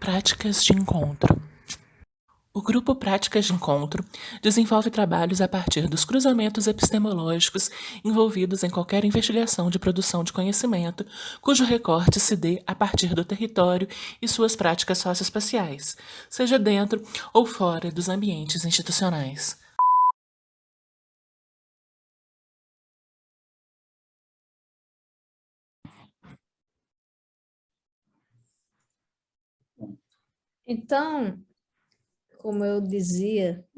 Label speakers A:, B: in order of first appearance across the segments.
A: Práticas de encontro. O grupo Práticas de Encontro desenvolve trabalhos a partir dos cruzamentos epistemológicos envolvidos em qualquer investigação de produção de conhecimento, cujo recorte se dê a partir do território e suas práticas socioespaciais, seja dentro ou fora dos ambientes institucionais.
B: Então, como eu dizia,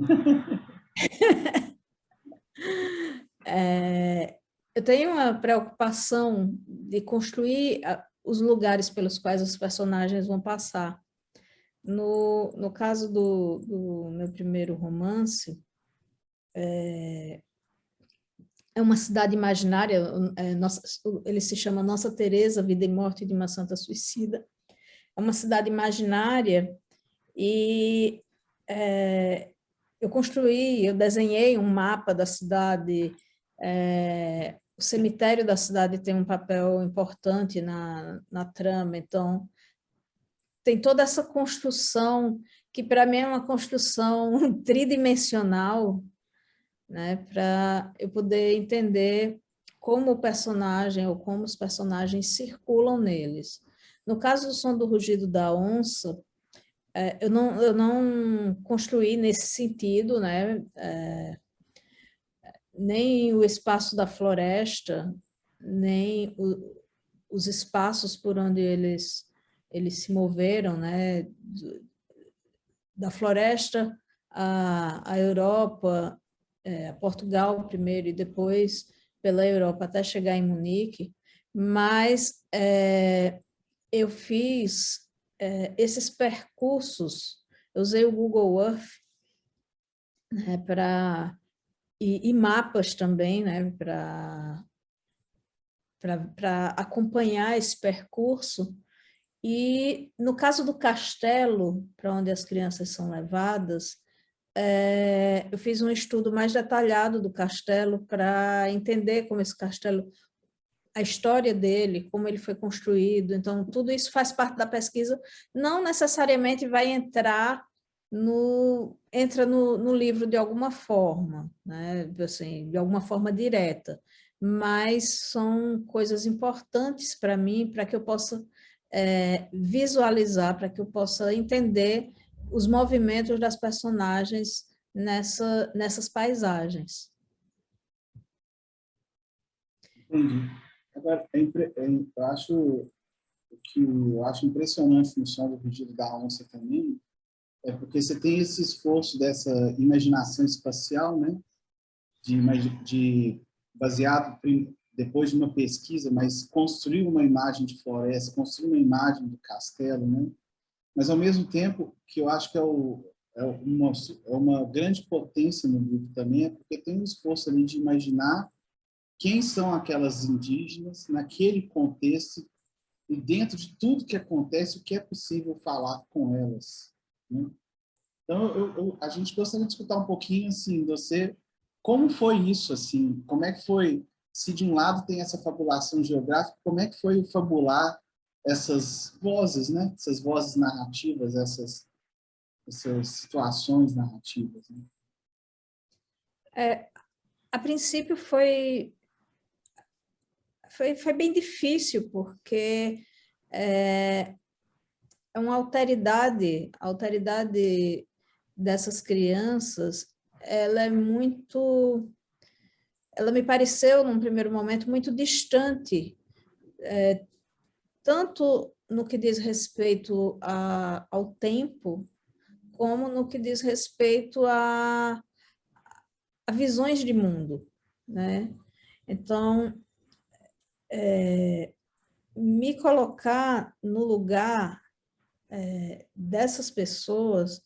B: eu tenho uma preocupação de construir os lugares pelos quais os personagens vão passar. No caso do meu primeiro romance, é uma cidade imaginária, ele se chama Nossa Teresa, Vida e Morte de uma Santa Suicida. É uma cidade imaginária e eu desenhei um mapa da cidade. O cemitério da cidade tem um papel importante na trama, então tem toda essa construção que para mim é uma construção tridimensional, né, para eu poder entender como o personagem ou como os personagens circulam neles. No caso do Som do Rugido da Onça, eu não construí nesse sentido, né? Nem o espaço da floresta, nem os espaços por onde eles se moveram, né? Da floresta à Europa, a Portugal primeiro e depois pela Europa até chegar em Munique, mas eu fiz esses percursos, eu usei o Google Earth, né, e mapas também, né, para acompanhar esse percurso. E no caso do castelo, para onde as crianças são levadas, eu fiz um estudo mais detalhado do castelo para entender como esse castelo, a história dele, como ele foi construído. Então, tudo isso faz parte da pesquisa, não necessariamente vai entra no livro de alguma forma, né? Assim, de alguma forma direta, mas são coisas importantes para mim, para que eu possa visualizar, para que eu possa entender os movimentos das personagens nessas paisagens.
C: Entendi. Agora, o que eu acho impressionante no Som do Rugido da Onça também é porque você tem esse esforço dessa imaginação espacial, né? Baseado depois de uma pesquisa, mas construir uma imagem de floresta, construir uma imagem do castelo, né? Mas ao mesmo tempo que eu acho que é uma grande potência no livro também, é porque tem um esforço ali de imaginar quem são aquelas indígenas naquele contexto e dentro de tudo que acontece, o que é possível falar com elas, né? Então, a gente gostaria de escutar um pouquinho, assim, você, como foi isso, assim, como é que foi, se de um lado tem essa fabulação geográfica, como é que foi fabular essas vozes, né? Essas vozes narrativas, essas situações narrativas, né?
B: A princípio foi bem difícil, porque é uma alteridade, a alteridade dessas crianças, ela me pareceu, num primeiro momento, muito distante, tanto no que diz respeito ao tempo, como no que diz respeito a visões de mundo, né? Então, me colocar no lugar dessas pessoas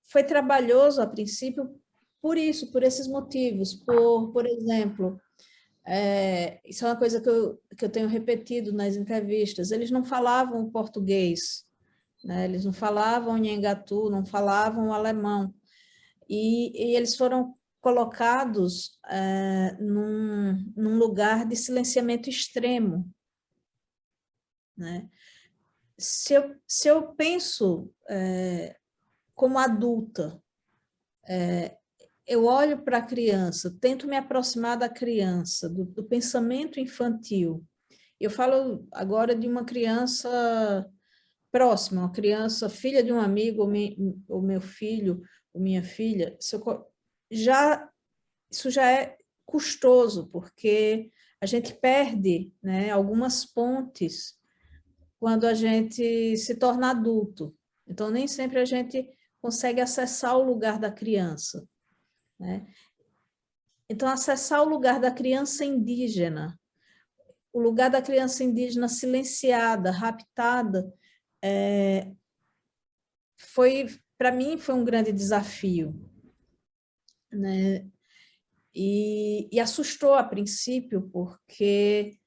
B: foi trabalhoso a princípio por isso, por esses motivos, por exemplo, isso é uma coisa que eu tenho repetido nas entrevistas, eles não falavam português, né? Eles não falavam Nhangatu, não falavam alemão, e eles foram colocados num lugar de silenciamento extremo, né? se eu penso como adulta, eu olho para a criança, tento me aproximar da criança, do pensamento infantil. Eu falo agora de uma criança próxima, uma criança, filha de um amigo, ou meu filho, ou minha filha, isso já é custoso, porque a gente perde, né, algumas pontes quando a gente se torna adulto. Então, nem sempre a gente consegue acessar o lugar da criança, né? Então, acessar o lugar da criança indígena, o lugar da criança indígena silenciada, raptada, para mim, foi um grande desafio, né? E assustou a princípio, porque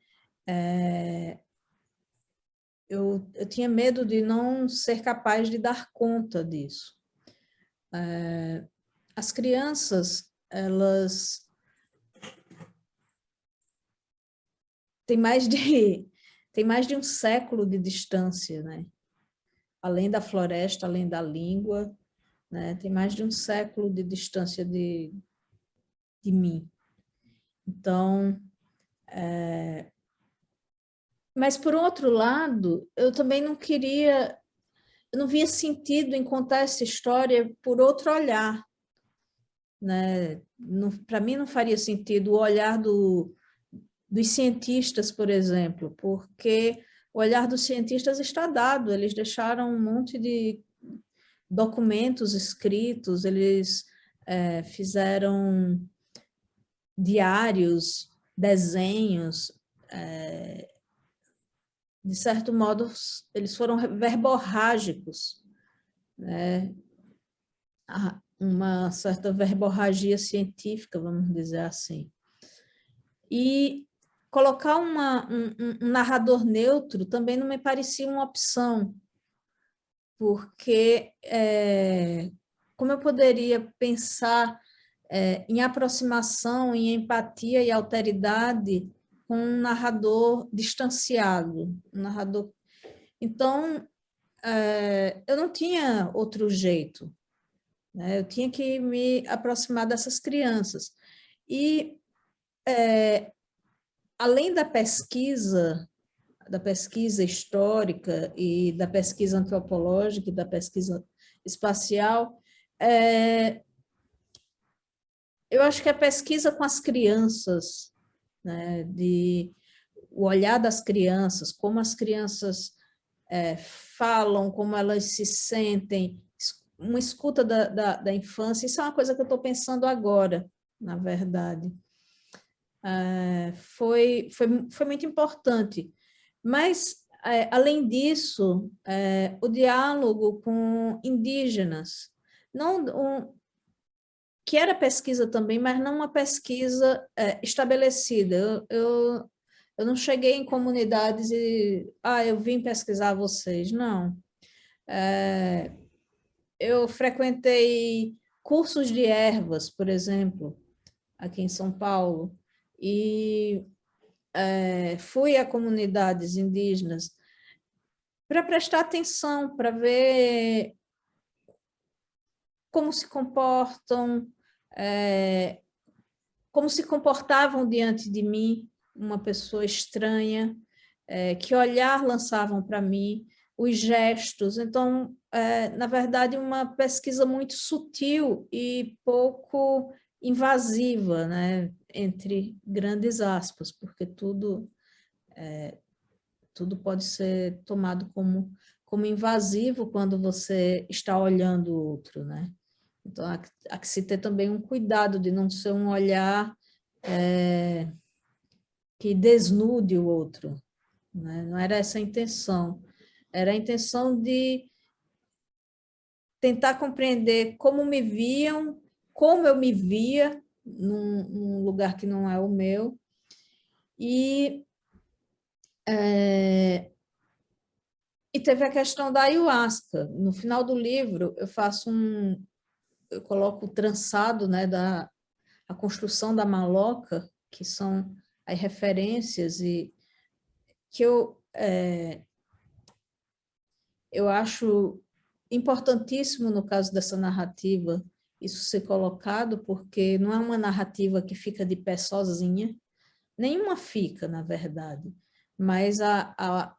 B: eu tinha medo de não ser capaz de dar conta disso. As crianças, elas têm tem mais de um século de distância, né? Além da floresta, além da língua, né? Tem mais de um século de distância de mim. Então, mas por outro lado, eu também eu não via sentido em contar essa história por outro olhar, né? Para mim não faria sentido o olhar dos cientistas, por exemplo, porque o olhar dos cientistas está dado, eles deixaram um monte de documentos escritos, eles fizeram diários, desenhos, de certo modo, eles foram verborrágicos, né? Uma certa verborragia científica, vamos dizer assim. E colocar um narrador neutro também não me parecia uma opção, porque como eu poderia pensar em aproximação, em empatia e alteridade com um narrador distanciado, um narrador. Então, eu não tinha outro jeito, né? Eu tinha que me aproximar dessas crianças. E, além da pesquisa histórica e da pesquisa antropológica e da pesquisa espacial, eu acho que a pesquisa com as crianças, né, o olhar das crianças, como as crianças falam, como elas se sentem, uma escuta da infância, isso é uma coisa que eu estou pensando agora, na verdade. Foi muito importante. Mas, além disso, o diálogo com indígenas, que era pesquisa também, mas não uma pesquisa estabelecida. Eu não cheguei em comunidades e, eu vim pesquisar vocês, não. Eu frequentei cursos de ervas, por exemplo, aqui em São Paulo, e fui a comunidades indígenas para prestar atenção, para ver como se comportam, como se comportavam diante de mim, uma pessoa estranha, que olhar lançavam para mim, os gestos. Então, na verdade, uma pesquisa muito sutil e pouco invasiva, né? Entre grandes aspas, porque tudo pode ser tomado como invasivo quando você está olhando o outro, né? Então, há que se ter também um cuidado de não ser um olhar que desnude o outro, né? Não era essa a intenção. Era a intenção de tentar compreender como me viam, como eu me via num lugar que não é o meu. E teve a questão da ayahuasca. No final do livro, eu coloco o trançado, né, a construção da maloca, que são as referências e que eu eu acho importantíssimo, no caso dessa narrativa, isso ser colocado, porque não é uma narrativa que fica de pé sozinha, nenhuma fica, na verdade, mas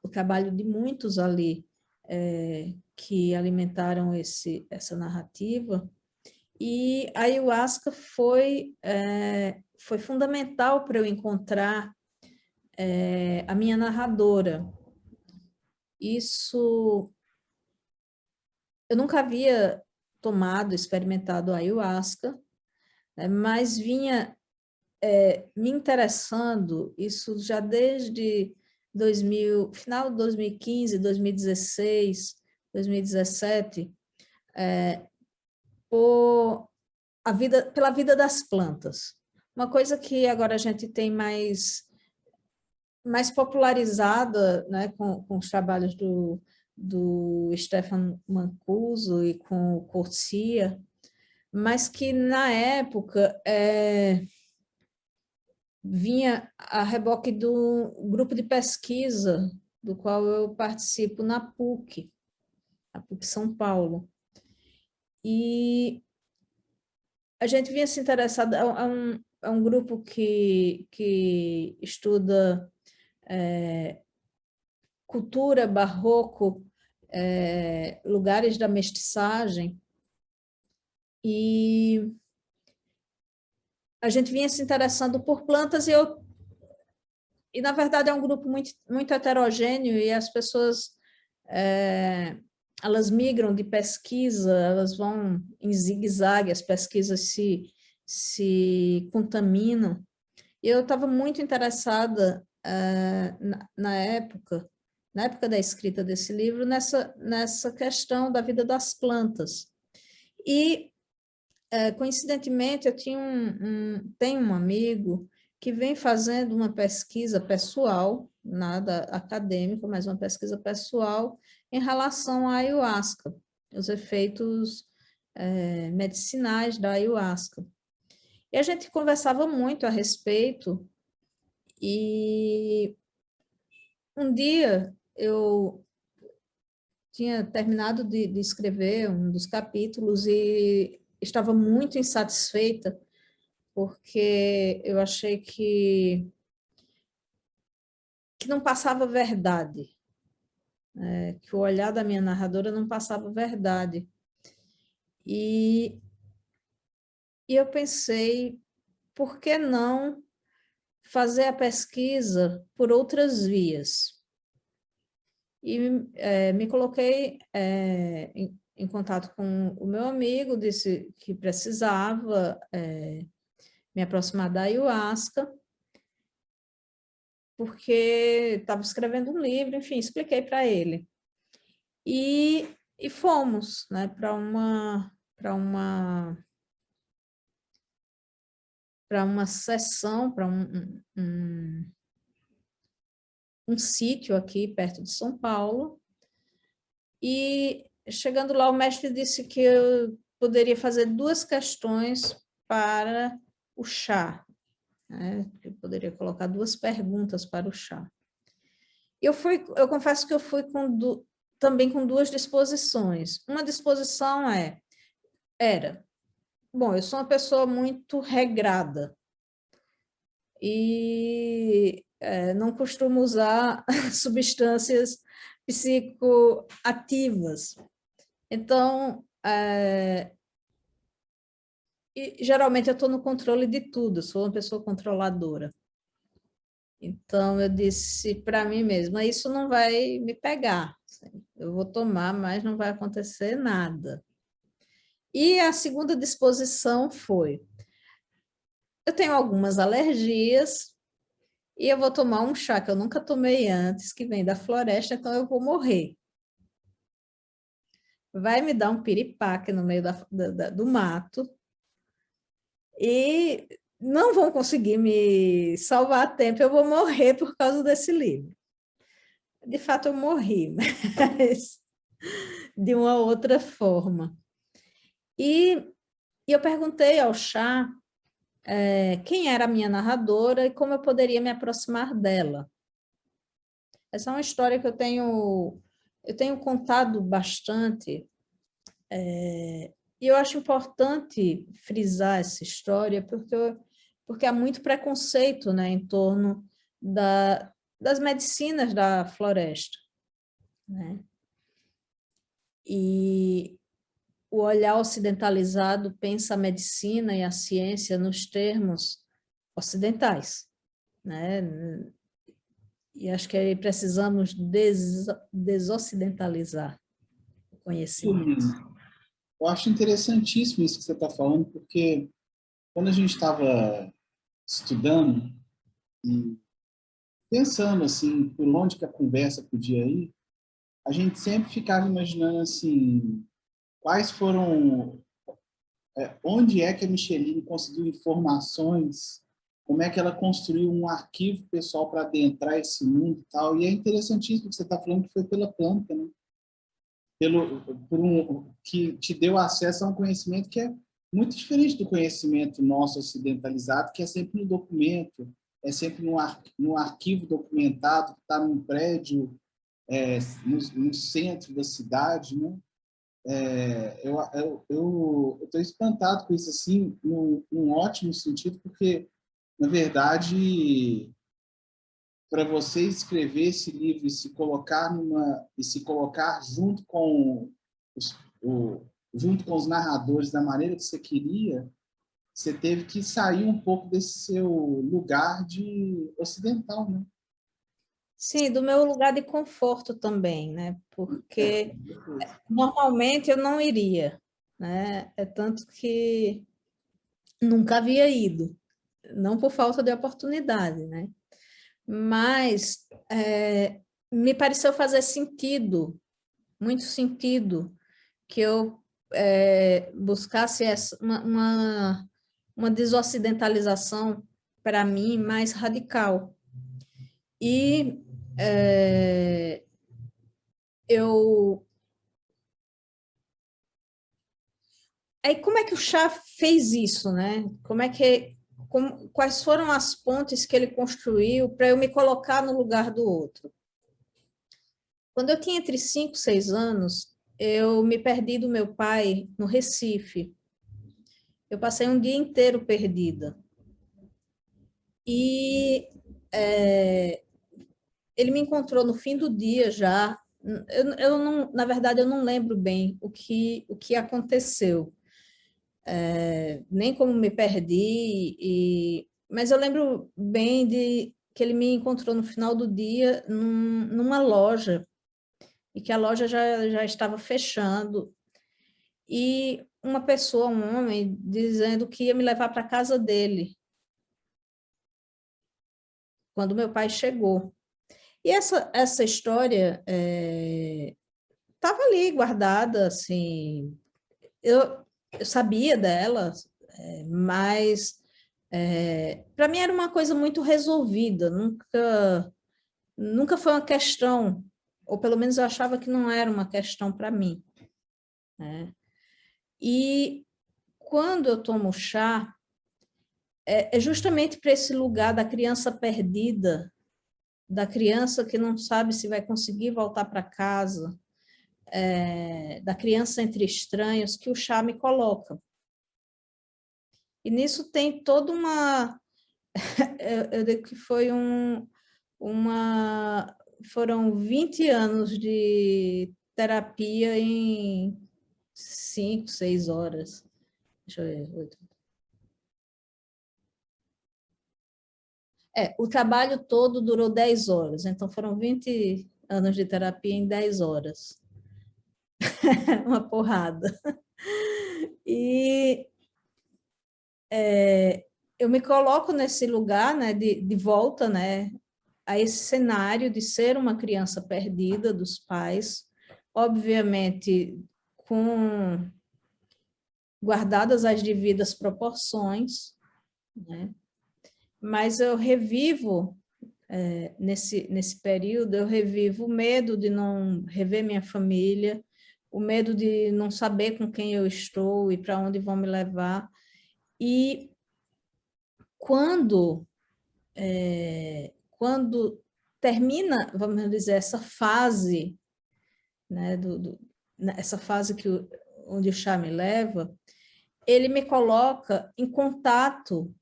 B: o trabalho de muitos ali que alimentaram essa narrativa, e a ayahuasca foi fundamental para eu encontrar a minha narradora. Isso, eu nunca havia experimentado a ayahuasca, mas vinha me interessando, isso já desde final de 2015, 2016, 2017, pela vida das plantas. Uma coisa que agora a gente tem mais popularizada, né, com os trabalhos do Stefan Mancuso e com o Corsia, mas que na época vinha a reboque do grupo de pesquisa do qual eu participo na PUC São Paulo. E a gente vinha se interessado, é um grupo que estuda cultura, barroco, lugares da mestiçagem, e a gente vinha se interessando por plantas, e na verdade é um grupo muito, muito heterogêneo, e as pessoas elas migram de pesquisa, elas vão em zigue-zague, as pesquisas se contaminam. E eu estava muito interessada na época da escrita desse livro, nessa questão da vida das plantas. E, coincidentemente, eu tenho um amigo que vem fazendo uma pesquisa pessoal, nada acadêmica, mas uma pesquisa pessoal em relação à ayahuasca, os efeitos medicinais da ayahuasca. E a gente conversava muito a respeito, e um dia eu tinha terminado de escrever um dos capítulos e estava muito insatisfeita, porque eu achei que não passava verdade, que o olhar da minha narradora não passava verdade. E eu pensei, por que não fazer a pesquisa por outras vias? E me coloquei em contato com o meu amigo, disse que precisava me aproximar da ayahuasca, porque estava escrevendo um livro, enfim, expliquei para ele. E fomos, né, para uma sessão, para um sítio aqui perto de São Paulo, e chegando lá o mestre disse que eu poderia fazer 2 questões para o chá, né? Eu poderia colocar 2 perguntas para o chá. Eu confesso que eu fui também com 2 disposições. Uma disposição bom, eu sou uma pessoa muito regrada, e não costumo usar substâncias psicoativas. Então, e geralmente eu estou no controle de tudo, sou uma pessoa controladora. Então, eu disse para mim mesma, isso não vai me pegar, eu vou tomar, mas não vai acontecer nada. E a segunda disposição foi, eu tenho algumas alergias, e eu vou tomar um chá que eu nunca tomei antes, que vem da floresta, então eu vou morrer. Vai me dar um piripaque no meio do mato, e não vão conseguir me salvar a tempo, eu vou morrer por causa desse livro. De fato, eu morri, mas de uma outra forma. E eu perguntei ao chá quem era a minha narradora e como eu poderia me aproximar dela. Essa é uma história que eu tenho eu tenho contado bastante, e eu acho importante frisar essa história, porque há muito preconceito, né, em torno das medicinas da floresta, né? E o olhar ocidentalizado pensa a medicina e a ciência nos termos ocidentais, né? E acho que aí precisamos desocidentalizar o conhecimento.
C: Sim, eu acho interessantíssimo isso que você está falando, porque quando a gente estava estudando e pensando assim, por onde que a conversa podia ir, a gente sempre ficava imaginando assim, quais foram, onde é que a Micheline conseguiu informações, como é que ela construiu um arquivo pessoal para adentrar esse mundo e tal. E é interessantíssimo que você está falando que foi pela planta, né? Que te deu acesso a um conhecimento que é muito diferente do conhecimento nosso ocidentalizado, que é sempre no documento, é sempre no arquivo documentado, que está num prédio, no centro da cidade, né? Eu estou espantado com isso, assim, num ótimo sentido, porque, na verdade, para você escrever esse livro e se colocar os, junto com os narradores da maneira que você queria, você teve que sair um pouco desse seu lugar de ocidental, né?
B: Sim, do meu lugar de conforto também, né? Porque normalmente eu não iria, né? É tanto que nunca havia ido, não por falta de oportunidade, né? Mas me pareceu fazer sentido, muito sentido, que eu buscasse uma desocidentalização, para mim, mais radical. E eu... Aí, como é que o chá fez isso, né? Quais foram as pontes que ele construiu para eu me colocar no lugar do outro? Quando eu tinha entre 5 e 6 anos, eu me perdi do meu pai no Recife. Eu passei um dia inteiro perdida. E ele me encontrou no fim do dia já. Eu não, na verdade, eu não lembro bem o que aconteceu, nem como me perdi, mas eu lembro bem de que ele me encontrou no final do dia numa loja, e que a loja já estava fechando, e uma pessoa, um homem, dizendo que ia me levar para a casa dele, quando meu pai chegou. E essa história estava ali guardada, assim, eu sabia dela, mas para mim era uma coisa muito resolvida, nunca foi uma questão, ou pelo menos eu achava que não era uma questão para mim, né? E quando eu tomo chá, é justamente para esse lugar da criança perdida, da criança que não sabe se vai conseguir voltar para casa, da criança entre estranhos, que o chá me coloca. E nisso tem toda uma... eu digo que foi foram 20 anos de terapia em 5, 6 horas. Deixa eu ver, 8. O trabalho todo durou 10 horas, então foram 20 anos de terapia em 10 horas. Uma porrada. E eu me coloco nesse lugar, né, de volta, né, a esse cenário de ser uma criança perdida dos pais, obviamente com guardadas as devidas proporções, né? Mas eu revivo, nesse período, eu revivo o medo de não rever minha família, o medo de não saber com quem eu estou e para onde vão me levar. E quando quando termina, vamos dizer, essa fase né, nessa fase onde o chá me leva, ele me coloca em contato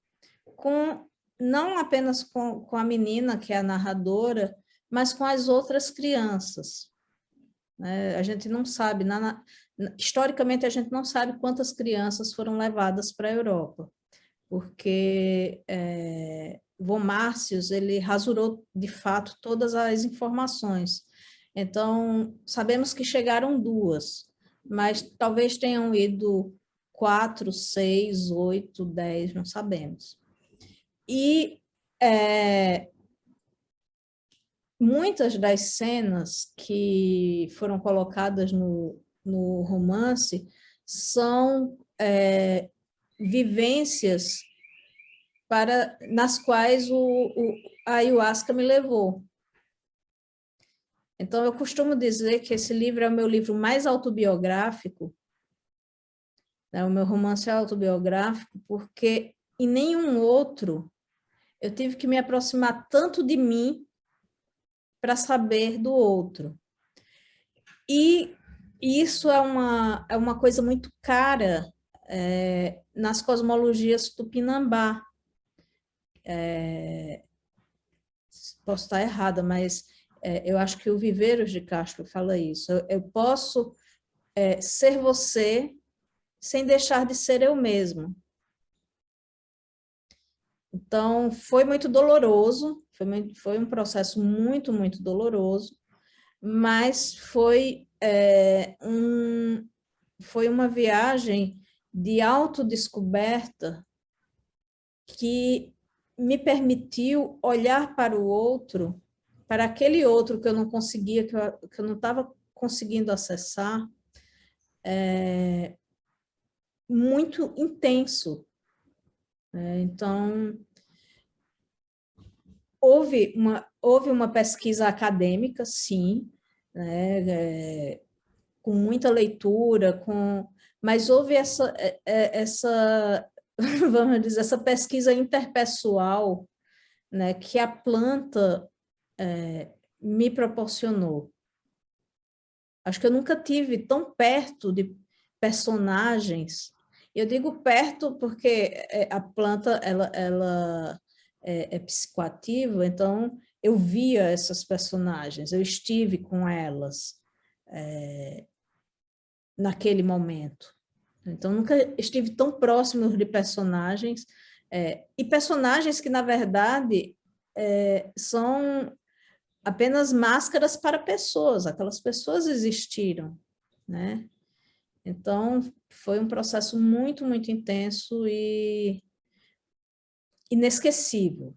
B: com, não apenas com a menina, que é a narradora, mas com as outras crianças. A gente não sabe, historicamente a gente não sabe quantas crianças foram levadas para a Europa, porque von Marcius, ele rasurou de fato todas as informações. Então, sabemos que chegaram 2, mas talvez tenham ido 4, 6, 8, 10, não sabemos. E muitas das cenas que foram colocadas no romance são vivências nas quais a ayahuasca me levou. Então, eu costumo dizer que esse livro é o meu livro mais autobiográfico, né? O meu romance é autobiográfico, porque em nenhum outro eu tive que me aproximar tanto de mim para saber do outro. E isso é uma coisa muito cara nas cosmologias tupinambá. Posso estar errada, mas eu acho que o Viveiros de Castro fala isso. Eu posso ser você sem deixar de ser eu mesmo. Então, foi muito doloroso, foi um processo muito, muito doloroso, mas foi uma viagem de autodescoberta que me permitiu olhar para o outro, para aquele outro que eu não conseguia, que eu não estava conseguindo acessar, muito intenso. Então, houve uma pesquisa acadêmica, sim, né, com muita leitura, mas houve essa vamos dizer, essa pesquisa interpessoal, né, que a planta me proporcionou. Acho que eu nunca tive tão perto de personagens. Eu digo perto porque a planta ela é psicoativa, então eu via essas personagens, eu estive com elas naquele momento. Então, nunca estive tão próximo de personagens, e personagens que, na verdade, são apenas máscaras para pessoas, aquelas pessoas existiram, né? Então, foi um processo muito, muito intenso e inesquecível.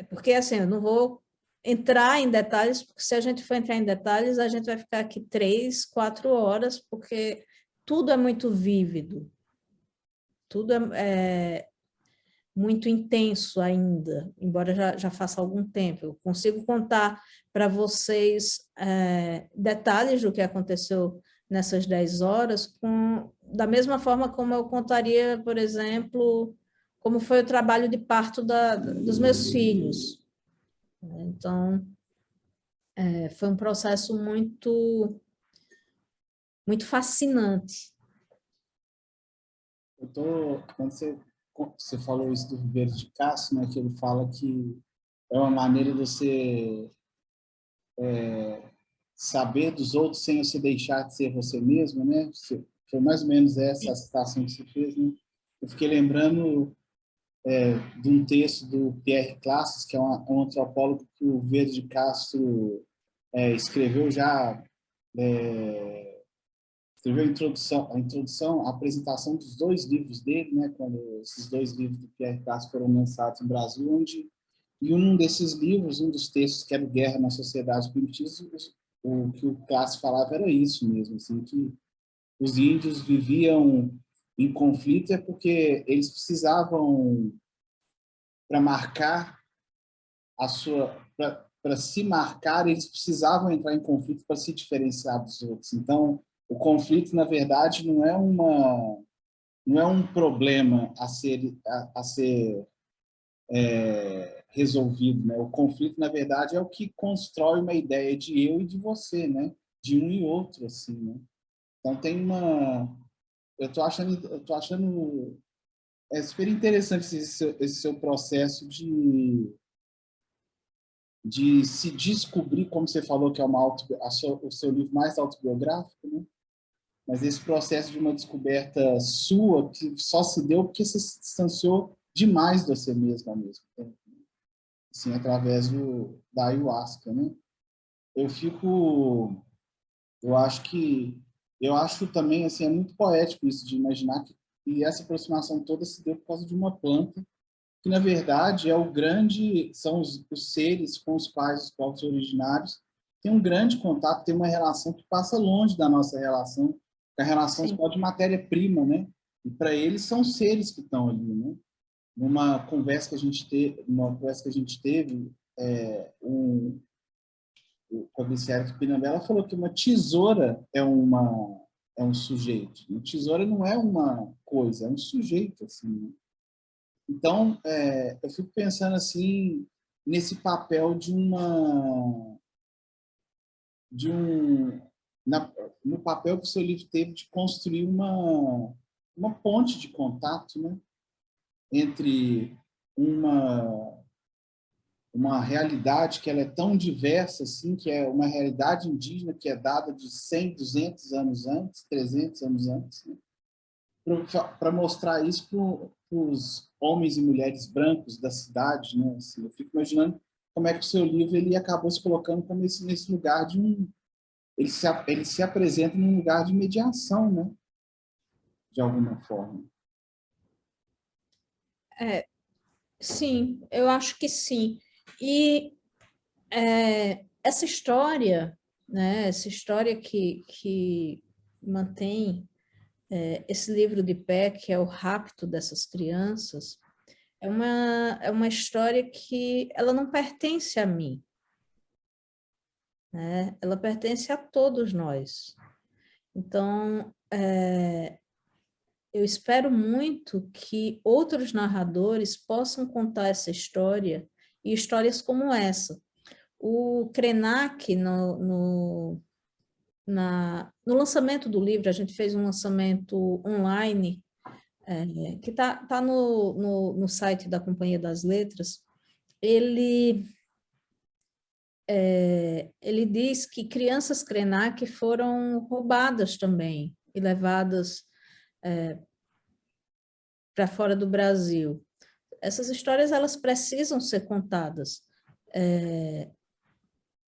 B: Porque, assim, eu não vou entrar em detalhes, porque se a gente for entrar em detalhes, a gente vai ficar aqui 3, 4 horas, porque tudo é muito vívido, tudo é muito intenso ainda, embora já faça algum tempo. Eu consigo contar para vocês detalhes do que aconteceu nessas 10 horas, da mesma forma como eu contaria, por exemplo, como foi o trabalho de parto dos meus filhos. Então, foi um processo muito, muito fascinante.
C: Quando você falou isso do Viveiro de Castro, né, que ele fala que é uma maneira de você saber dos outros sem você deixar de ser você mesmo, né? Foi mais ou menos essa a citação que você fez, né? Eu fiquei lembrando de um texto do Pierre Classes, que é um antropólogo que o Viveiro de Castro escreveu já, escreveu a apresentação dos 2 livros dele, né, quando esses 2 livros do Pierre Castro foram lançados no Brasil, e um desses livros, um dos textos que era Guerra na Sociedade Primitiva, o que o Castro falava era isso mesmo, assim, que os índios viviam em conflito porque eles precisavam, para marcar para se marcar, eles precisavam entrar em conflito para se diferenciar dos outros. Então, o conflito, na verdade, não é um problema a ser resolvido, né? O conflito, na verdade, é o que constrói uma ideia de eu e de você, né? De um e outro, assim, né? Então tem uma... Eu tô achando super interessante esse seu processo de se descobrir, como você falou, que é o seu livro mais autobiográfico, né? Mas esse processo de uma descoberta sua, que só se deu porque você se distanciou demais de você mesmo ao mesmo tempo, assim, através da ayahuasca, né? Eu fico, eu acho que, eu acho também, assim, é muito poético isso de imaginar que essa aproximação toda se deu por causa de uma planta, que na verdade são os seres com os quais os povos originários têm um grande contato, têm uma relação que passa longe da nossa relação, a relação
B: Sim.
C: só de matéria-prima, né? E para eles são seres que estão ali, né? Numa conversa que a gente teve, o comissário de Pinambela falou que uma tesoura é um sujeito. Uma tesoura não é uma coisa, é um sujeito, assim, né? Então, eu fico pensando assim nesse papel de um na, no papel que o seu livro teve de construir uma ponte de contato, né, entre uma uma realidade que ela é tão diversa assim, que é uma realidade indígena que é dada de 100, 200 anos antes, 300 anos antes, né? Para mostrar isso para os homens e mulheres brancos da cidade, né? Assim, eu fico imaginando como é que o seu livro ele acabou se colocando como nesse lugar de ele se apresenta num lugar de mediação, né? De alguma forma.
B: Sim, eu acho que sim. E essa história, né, essa história que mantém esse livro de pé, que é o rapto dessas crianças, é uma história que ela não pertence a mim, né? Ela pertence a todos nós. Então, eu espero muito que outros narradores possam contar essa história e histórias como essa. O Krenak, no lançamento do livro, a gente fez um lançamento online, que tá no site da Companhia das Letras. Ele diz que crianças Krenak foram roubadas também e levadas para fora do Brasil. Essas histórias elas precisam ser contadas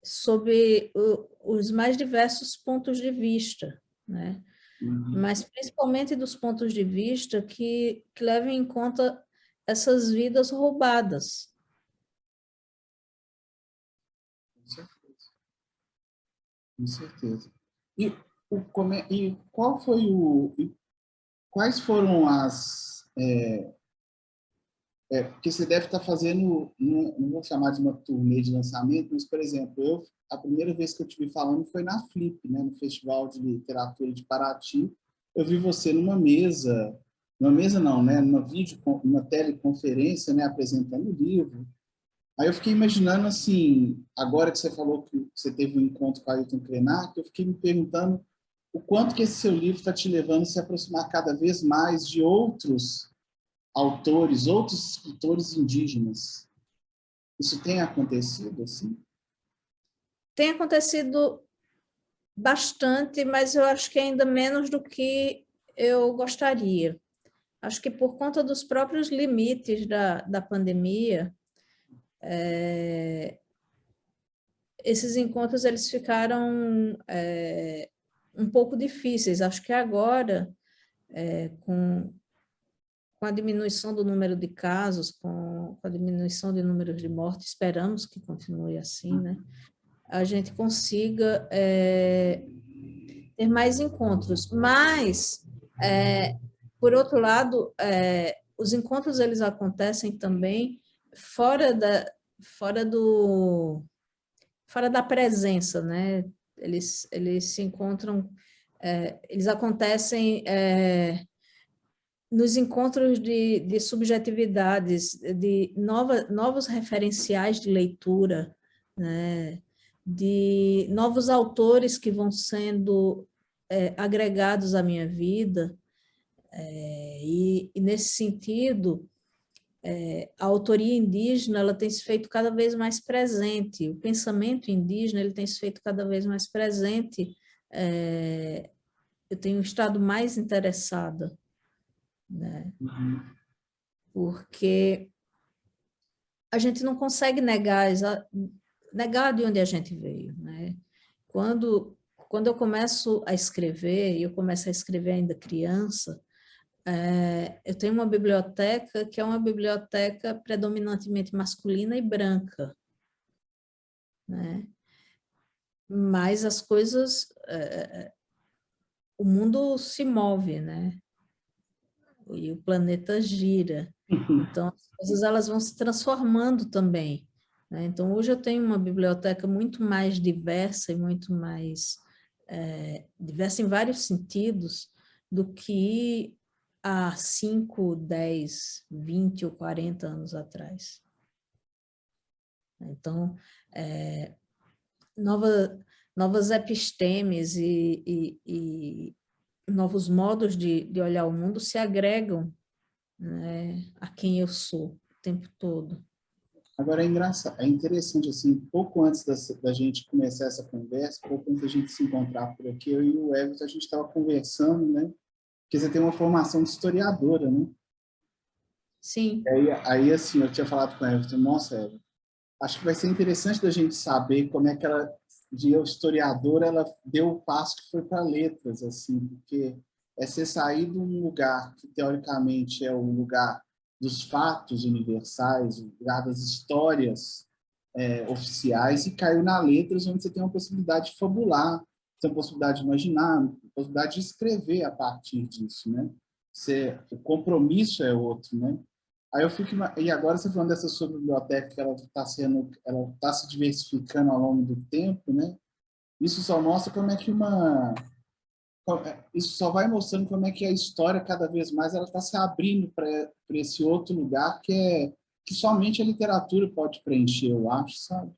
B: sob os mais diversos pontos de vista, né?
C: Uhum.
B: Mas principalmente dos pontos de vista que levem em conta essas vidas roubadas.
C: Com certeza. Com certeza. E, e qual foi quais foram porque você deve estar fazendo, não vou chamar de uma turnê de lançamento, mas, por exemplo, a primeira vez que eu te vi falando foi na Flip, né, no Festival de Literatura de Paraty. Eu vi você numa mesa não, né, numa teleconferência, né, apresentando o livro. Aí eu fiquei imaginando, assim, agora que você falou que você teve um encontro com a Ailton Krenak, eu fiquei me perguntando o quanto que esse seu livro está te levando a se aproximar cada vez mais de outros autores, outros escritores indígenas. Isso tem acontecido, assim?
B: Tem acontecido bastante, mas eu acho que ainda menos do que eu gostaria. Acho que por conta dos próprios limites da pandemia, esses encontros eles ficaram um pouco difíceis. Acho que agora, com a diminuição do número de casos, com a diminuição de números de mortes, esperamos que continue assim, né? A gente consiga ter mais encontros. Mas, por outro lado, os encontros eles acontecem também fora fora do, fora da presença, né? Eles se encontram, eles acontecem nos encontros de subjetividades, de novos referenciais de leitura, né? De novos autores que vão sendo agregados à minha vida, e nesse sentido, a autoria indígena ela tem se feito cada vez mais presente, o pensamento indígena ele tem se feito cada vez mais presente, eu tenho estado mais interessada, né?
C: Uhum.
B: Porque a gente não consegue negar de onde a gente veio, né? Quando eu começo a escrever, e eu começo a escrever ainda criança, eu tenho uma biblioteca que é uma biblioteca predominantemente masculina e branca, né? Mas as coisas, o mundo se move, né? E o planeta gira. Então, as coisas elas vão se transformando também, né? Então, hoje eu tenho uma biblioteca muito mais diversa e muito mais diversa em vários sentidos do que há 5, 10, 20 ou 40 anos atrás. Então, nova, novas epistemes e novos modos de olhar o mundo se agregam, né, a quem eu sou o tempo todo.
C: Agora é engraçado, é interessante, assim, pouco antes da gente começar essa conversa, pouco antes da gente se encontrar por aqui, eu e o Everton, a gente estava conversando, né? Porque você tem uma formação de historiadora, né?
B: Sim.
C: Aí assim, eu tinha falado com o Everton, nossa, Everton, acho que vai ser interessante da gente saber como é que ela, de historiadora, ela deu o passo que foi para letras, assim, porque é você sair de um lugar que, teoricamente, é o lugar dos fatos universais, o lugar das histórias oficiais, e caiu na letras, onde você tem uma possibilidade de fabular, tem uma possibilidade de imaginar, uma possibilidade de escrever a partir disso, né? O compromisso é outro, né? Aí eu fico, e agora você falando dessa sua biblioteca que ela está se diversificando ao longo do tempo, né? Isso só mostra como é que isso só vai mostrando como é que a história cada vez mais ela está se abrindo para esse outro lugar que somente a literatura pode preencher, eu acho, sabe?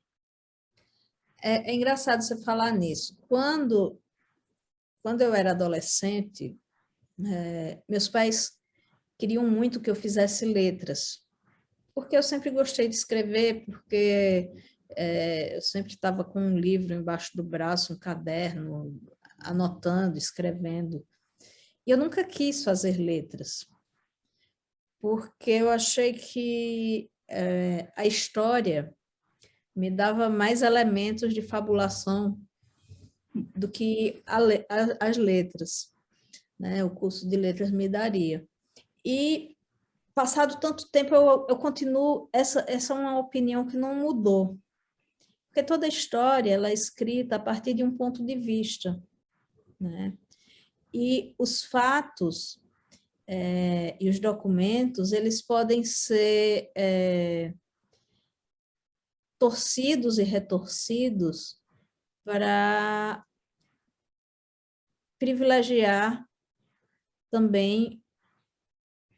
B: É engraçado você falar nisso. Quando eu era adolescente, meus pais queriam muito que eu fizesse letras, porque eu sempre gostei de escrever, porque eu sempre estava com um livro embaixo do braço, um caderno, anotando, escrevendo. E eu nunca quis fazer letras, porque eu achei que a história me dava mais elementos de fabulação do que as letras, né? O curso de letras me daria. E passado tanto tempo, eu continuo, essa é uma opinião que não mudou, porque toda história ela é escrita a partir de um ponto de vista, né? E os fatos e os documentos, eles podem ser torcidos e retorcidos para privilegiar também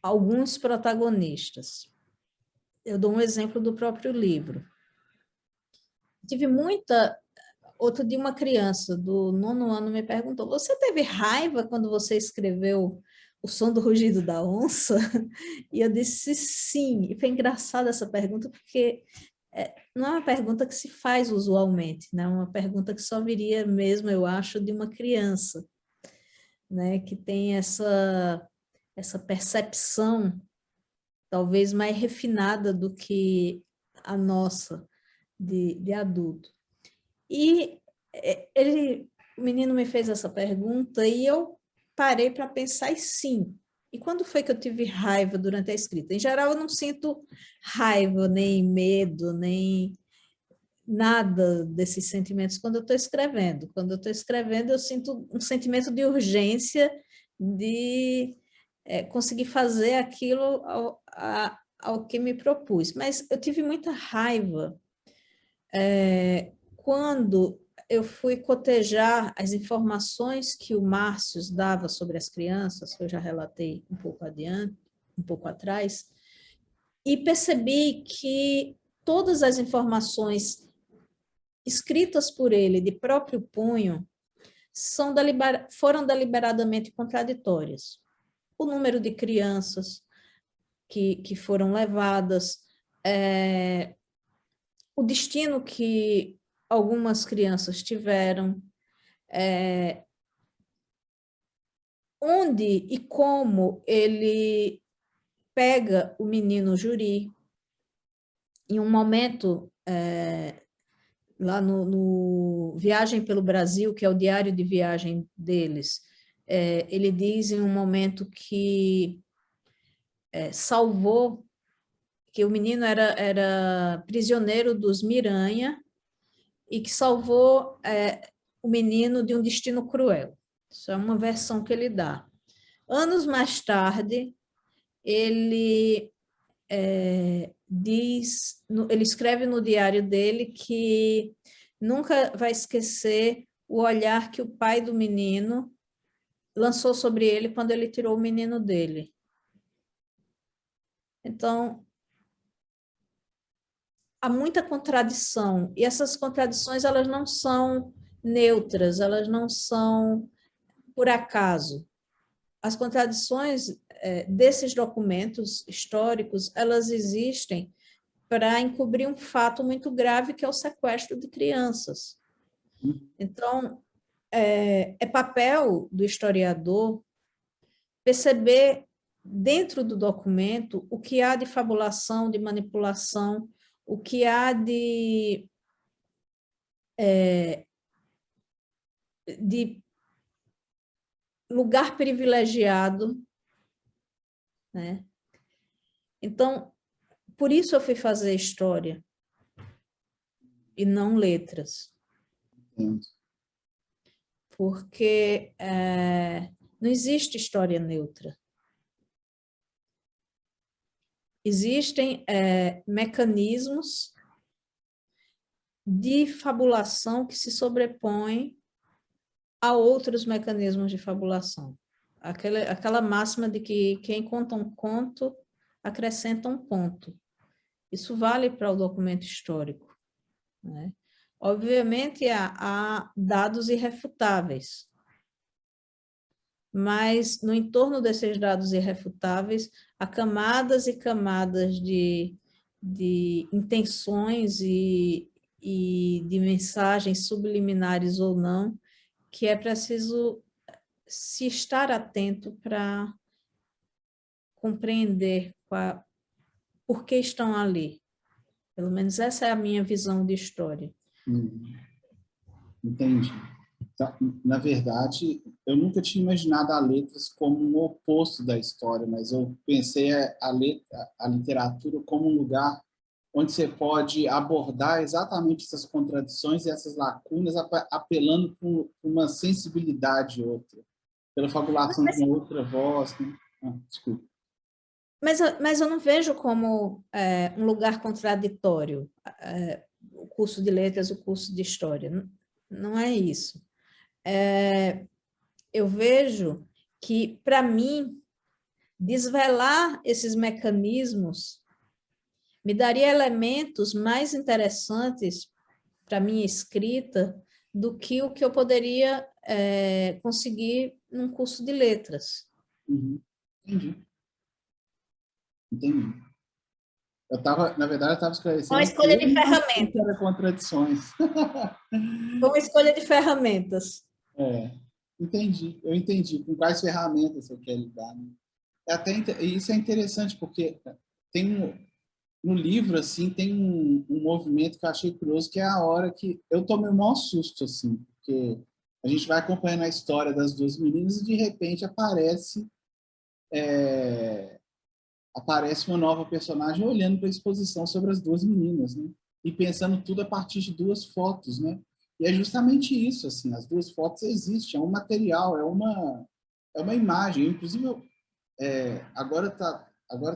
B: alguns protagonistas. Eu dou um exemplo do próprio livro. Tive muita... Outro dia, uma criança do 9º ano me perguntou: você teve raiva quando você escreveu O Som do Rugido da Onça? E eu disse sim. E foi engraçada essa pergunta, porque não é uma pergunta que se faz usualmente, né? É uma pergunta que só viria mesmo, eu acho, de uma criança, né? Que tem essa percepção talvez mais refinada do que a nossa de adulto. E o menino me fez essa pergunta e eu parei para pensar e sim. E quando foi que eu tive raiva durante a escrita? Em geral, eu não sinto raiva, nem medo, nem nada desses sentimentos quando eu estou escrevendo. Quando eu estou escrevendo, eu sinto um sentimento de urgência de conseguir fazer aquilo ao que me propus. Mas eu tive muita raiva quando eu fui cotejar as informações que o Márcio dava sobre as crianças, que eu já relatei um pouco adiante, um pouco atrás, e percebi que todas as informações escritas por ele de próprio punho foram deliberadamente contraditórias. O número de crianças que foram levadas, o destino que algumas crianças tiveram, onde e como ele pega o menino Juri, em um momento, lá no Viagem pelo Brasil, que é o diário de viagem deles, ele diz em um momento que salvou, que o menino era prisioneiro dos Miranha e que salvou o menino de um destino cruel. Isso é uma versão que ele dá. Anos mais tarde, ele ele escreve no diário dele que nunca vai esquecer o olhar que o pai do menino lançou sobre ele quando ele tirou o menino dele. Então, há muita contradição, e essas contradições elas não são neutras, elas não são por acaso. As contradições desses documentos históricos, elas existem para encobrir um fato muito grave, que é o sequestro de crianças. Então, é papel do historiador perceber dentro do documento o que há de fabulação, de manipulação, o que há de lugar privilegiado, né? Então, por isso eu fui fazer história e não letras. Porque não existe história neutra. Existem mecanismos de fabulação que se sobrepõem a outros mecanismos de fabulação. Aquela máxima de que quem conta um conto acrescenta um ponto. Isso vale para o documento histórico, né? Obviamente, há dados irrefutáveis, mas no entorno desses dados irrefutáveis, há camadas e camadas de intenções e de mensagens subliminares ou não, que é preciso se estar atento para compreender por que estão ali. Pelo menos essa é a minha visão de história.
C: Entendi. Na verdade, eu nunca tinha imaginado a letras como um oposto da história, mas eu pensei a literatura como um lugar onde você pode abordar exatamente essas contradições e essas lacunas, apelando por uma sensibilidade outra, pela fabulação de uma outra voz, né? Desculpa.
B: Mas eu não vejo como um lugar contraditório o curso de letras, o curso de história. Não é isso. Eu vejo que, para mim, desvelar esses mecanismos me daria elementos mais interessantes para a minha escrita do que o que eu poderia conseguir num curso de letras.
C: Entendi. Na verdade, eu estava esclarecendo.
B: Uma escolha de ferramentas.
C: Contradições.
B: Uma escolha de ferramentas.
C: Entendi. Eu entendi. Com quais ferramentas você quer lidar, né? Isso é interessante, porque no livro, assim, tem um movimento que eu achei curioso, que é a hora que eu tomei o maior susto, assim, porque a gente vai acompanhando a história das duas meninas e, de repente, aparece uma nova personagem olhando para a exposição sobre as duas meninas, né? E pensando tudo a partir de duas fotos, né? E é justamente isso, assim, as duas fotos existem, é um material, é uma imagem. Inclusive, agora tá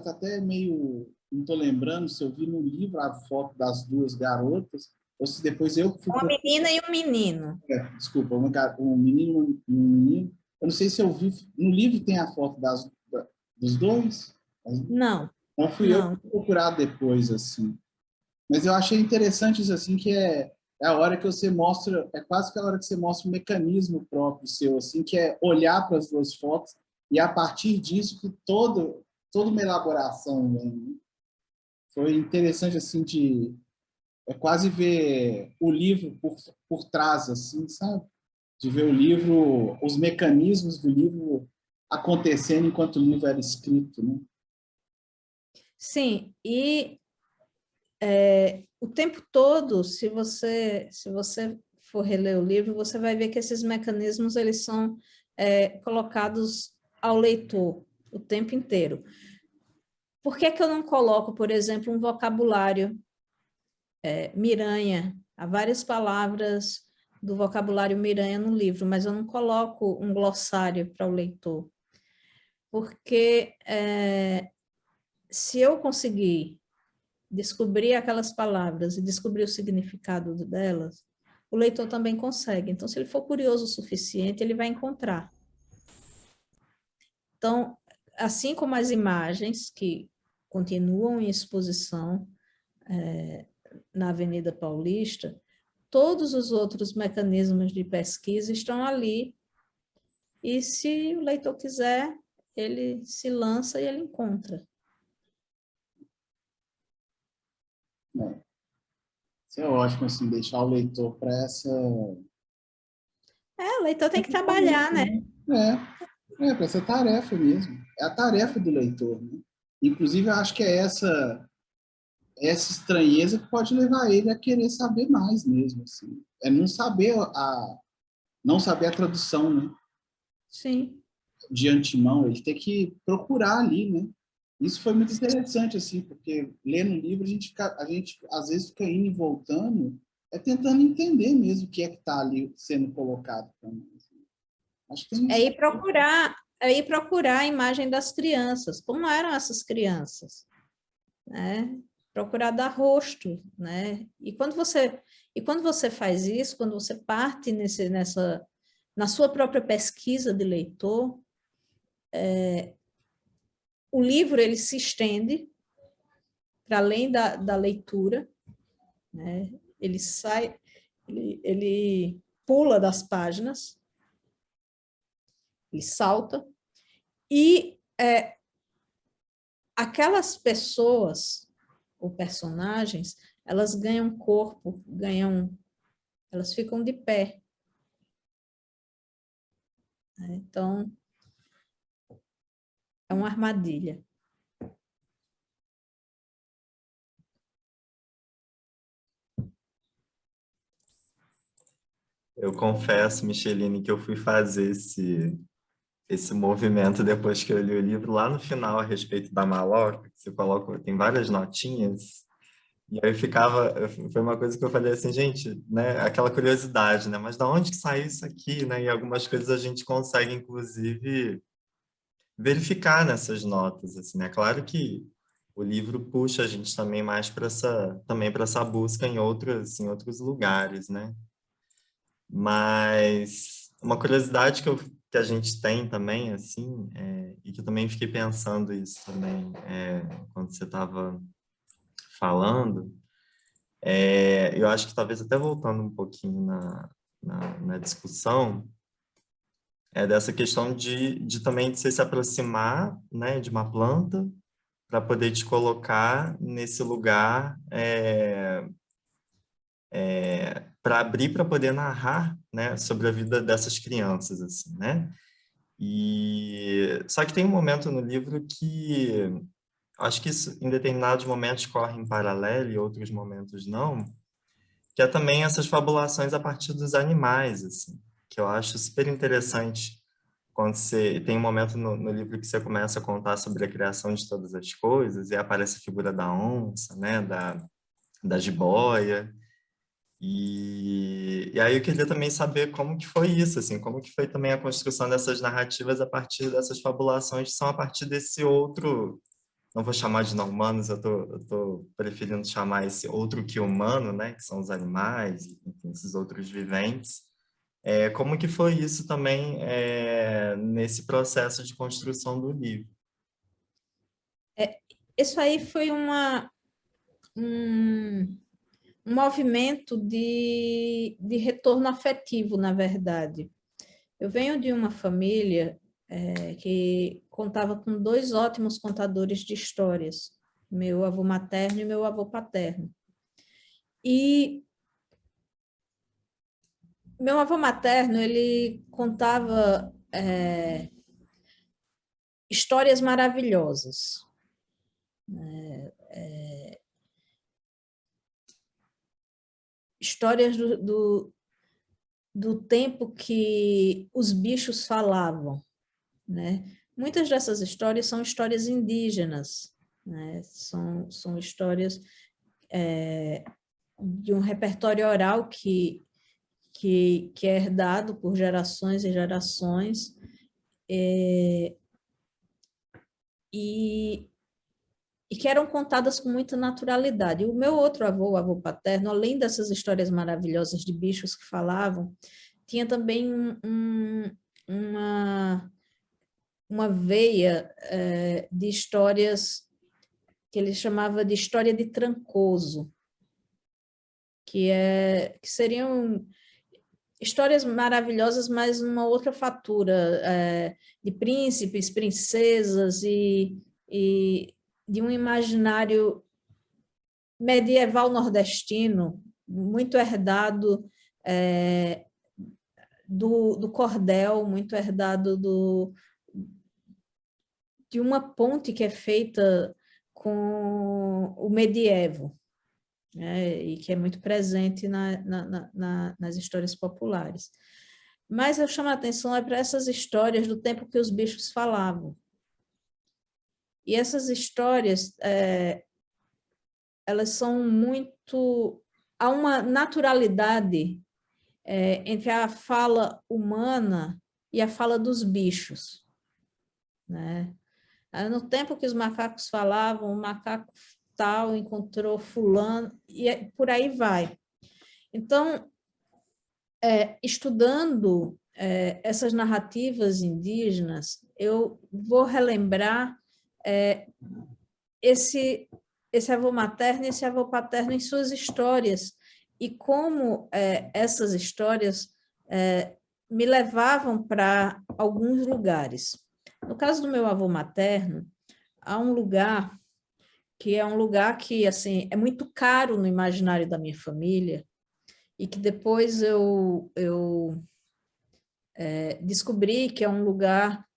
C: até meio... Não estou lembrando se eu vi no livro a foto das duas garotas, ou se depois eu fui...
B: Uma menina e um menino.
C: Desculpa, um menino e um menino. Eu não sei se eu vi... No livro tem a foto dos dois?
B: Não,
C: Não fui eu que
B: não.
C: fui procurar depois, assim. Mas eu achei interessante isso, assim, que é a hora que você mostra, é quase que a hora que você mostra um mecanismo próprio seu, assim, que é olhar para as duas fotos e a partir disso que toda uma elaboração vem, né? Foi interessante, assim, é quase ver o livro por trás, assim, sabe? De ver o livro, os mecanismos do livro acontecendo enquanto o livro era escrito, né?
B: Sim, e o tempo todo, se você for reler o livro, você vai ver que esses mecanismos eles são colocados ao leitor o tempo inteiro. Por que que eu não coloco, por exemplo, um vocabulário miranha? Há várias palavras do vocabulário miranha no livro, mas eu não coloco um glossário para o leitor, porque se eu conseguir descobrir aquelas palavras e descobrir o significado delas, o leitor também consegue. Então, se ele for curioso o suficiente, ele vai encontrar. Então, assim como as imagens que continuam em exposição na Avenida Paulista, todos os outros mecanismos de pesquisa estão ali e se o leitor quiser, ele se lança e ele encontra.
C: É. Isso é ótimo, assim, deixar o leitor para essa...
B: O leitor tem que trabalhar, né?
C: Para essa tarefa mesmo. É a tarefa do leitor, né? Inclusive, eu acho que é essa estranheza que pode levar ele a querer saber mais mesmo, assim. É não saber a tradução, né?
B: Sim.
C: De antemão, ele tem que procurar ali, né? Isso foi muito interessante, assim, porque lendo o livro, a gente às vezes fica indo e voltando, tentando entender mesmo o que é que está ali sendo colocado para nós. Acho que tem
B: É
C: isso.
B: ir procurar a imagem das crianças, como eram essas crianças, né? Procurar dar rosto, né? E quando você faz isso, quando você parte na sua própria pesquisa de leitor, o livro ele se estende para além da leitura, né? Ele sai, ele pula das páginas, ele salta, e aquelas pessoas ou personagens, elas ganham corpo, elas ficam de pé. Né? Então, é uma armadilha.
D: Eu confesso, Micheline, que eu fui fazer esse movimento depois que eu li o livro, lá no final, a respeito da maloca, que você coloca, tem várias notinhas, e aí foi uma coisa que eu falei assim, gente, né, aquela curiosidade, né, mas da onde que saiu isso aqui, né, e algumas coisas a gente consegue, inclusive, verificar nessas notas, assim, né, claro que o livro puxa a gente também mais também para essa busca em outros lugares, né, mas uma curiosidade que a gente tem também, assim, e que eu também fiquei pensando isso também quando você estava falando, eu acho que talvez até voltando um pouquinho na discussão, é dessa questão de também de você se aproximar, né, de uma planta para poder te colocar nesse lugar para abrir para poder narrar, né, sobre a vida dessas crianças, assim, né? E só que tem um momento no livro que acho que isso, em determinados momentos corre em paralelo e outros momentos não, que é também essas fabulações a partir dos animais, assim, que eu acho super interessante quando você tem um momento no livro que você começa a contar sobre a criação de todas as coisas e aparece a figura da onça, né, da jiboia. E aí eu queria também saber como que foi isso, assim, como que foi também a construção dessas narrativas a partir dessas fabulações que são a partir desse outro, não vou chamar de não humanos, eu tô preferindo chamar esse outro que humano, né, que são os animais, enfim, esses outros viventes. Como que foi isso também nesse processo de construção do livro?
B: Isso aí foi um movimento de retorno afetivo, na verdade. Eu venho de uma família que contava com 2 ótimos contadores de histórias, meu avô materno e meu avô paterno. E meu avô materno, ele contava histórias maravilhosas. Histórias do tempo que os bichos falavam, né? Muitas dessas histórias são histórias indígenas, né? São histórias de um repertório oral que é herdado por gerações e gerações, e que eram contadas com muita naturalidade. O meu outro avô, o avô paterno, além dessas histórias maravilhosas de bichos que falavam, tinha também uma veia de histórias que ele chamava de história de Trancoso, que seriam histórias maravilhosas, mas numa outra fatura, de príncipes, princesas e de um imaginário medieval nordestino, muito herdado do cordel, muito herdado de uma ponte que é feita com o medievo, né, e que é muito presente nas histórias populares. Mas eu chamo a atenção para essas histórias do tempo que os bichos falavam. E essas histórias, elas são muito... Há uma naturalidade entre a fala humana e a fala dos bichos, né? No tempo que os macacos falavam, o macaco tal encontrou fulano, e por aí vai. Então, estudando essas narrativas indígenas, eu vou relembrar esse avô materno e esse avô paterno em suas histórias, e como essas histórias me levavam para alguns lugares. No caso do meu avô materno, há um lugar que é um lugar que assim, é muito caro no imaginário da minha família, e que depois eu descobri que é um lugar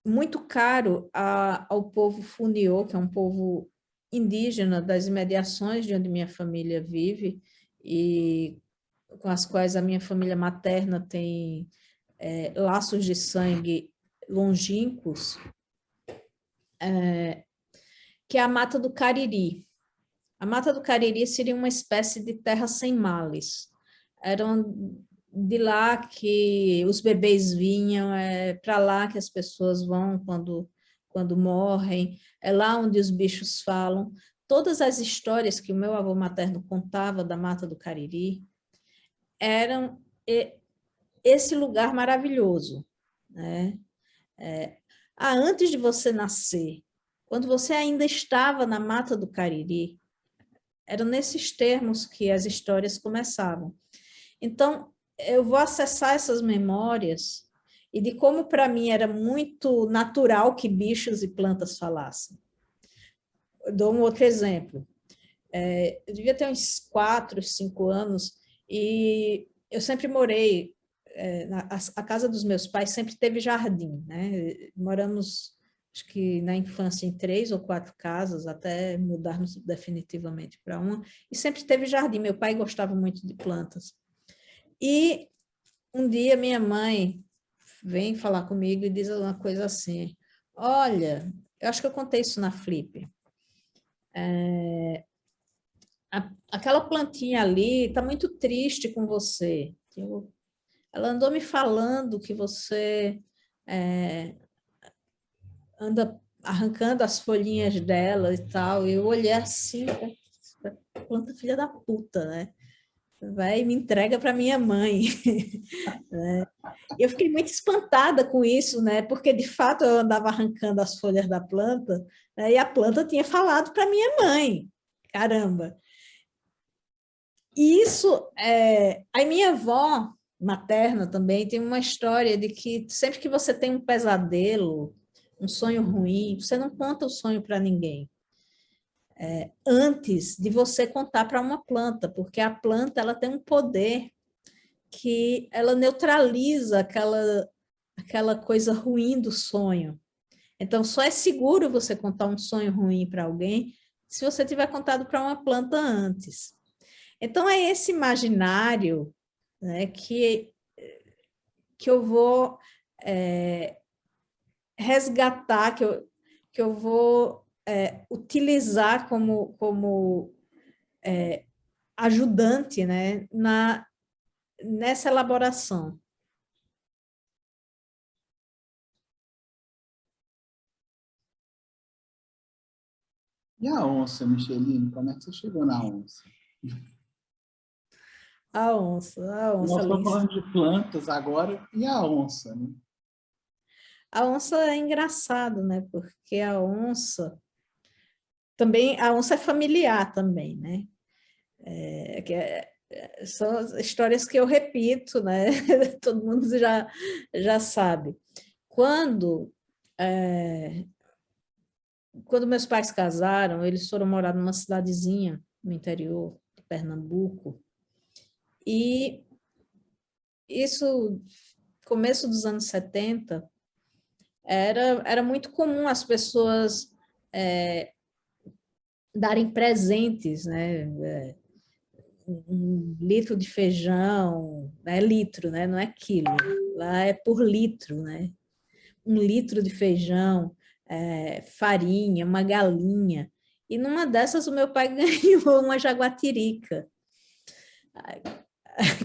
B: muito caro ao povo Funiô, que é um povo indígena das imediações de onde minha família vive, e com as quais a minha família materna tem laços de sangue longínquos, que é a Mata do Cariri. A Mata do Cariri seria uma espécie de terra sem males. Eram de lá que os bebês vinham, para lá que as pessoas vão quando morrem, é lá onde os bichos falam. Todas as histórias que o meu avô materno contava da Mata do Cariri eram esse lugar maravilhoso, né? Antes de você nascer, quando você ainda estava na Mata do Cariri, eram nesses termos que as histórias começavam. Então, eu vou acessar essas memórias e de como, para mim, era muito natural que bichos e plantas falassem. Eu dou um outro exemplo. Eu devia ter uns 4, 5 anos e eu sempre morei... a casa dos meus pais sempre teve jardim, né? Moramos, acho que na infância, em 3 ou 4 casas, até mudarmos definitivamente para uma, e sempre teve jardim. Meu pai gostava muito de plantas. E um dia minha mãe vem falar comigo e diz uma coisa assim: olha, eu acho que eu contei isso na Flip. Aquela plantinha ali está muito triste com você. Ela andou me falando que você anda arrancando as folhinhas dela e tal. Eu olhei assim, planta filha da puta, né? Vai e me entrega para minha mãe. Né? Eu fiquei muito espantada com isso, né? Porque de fato eu andava arrancando as folhas da planta, né? E a planta tinha falado para minha mãe. Caramba! E isso, a minha avó materna também tem uma história de que sempre que você tem um pesadelo, um sonho ruim, você não conta o sonho para ninguém. Antes de você contar para uma planta, porque a planta ela tem um poder que ela neutraliza aquela coisa ruim do sonho. Então, só é seguro você contar um sonho ruim para alguém se você tiver contado para uma planta antes. Então, é esse imaginário, né, que eu vou resgatar, que eu vou utilizar como ajudante, né, nessa elaboração.
C: E a onça, Micheline? Como é que você chegou na onça?
B: A onça
C: Nós estamos
B: Lince.
C: falando de plantas agora, e a onça, né?
B: A onça é engraçado, né? Porque a onça é familiar também, né? São as histórias que eu repito, né? Todo mundo já sabe. Quando meus pais casaram, eles foram morar numa cidadezinha no interior de Pernambuco, e isso, começo dos anos 70, era muito comum as pessoas darem presentes, né? Um litro de feijão, é litro, né? Não é quilo, lá é por litro, né? 1 litro de feijão, farinha, uma galinha. E numa dessas o meu pai ganhou uma jaguatirica,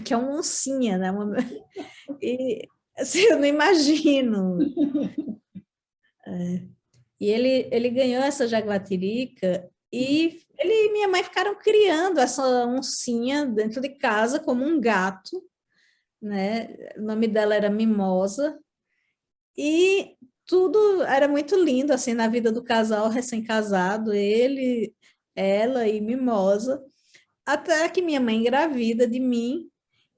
B: que é uma oncinha, né? E assim, eu não imagino. E ele ganhou essa jaguatirica e ele e minha mãe ficaram criando essa oncinha dentro de casa como um gato, né? O nome dela era Mimosa, e tudo era muito lindo assim na vida do casal recém-casado, ele, ela e Mimosa, até que minha mãe engravida de mim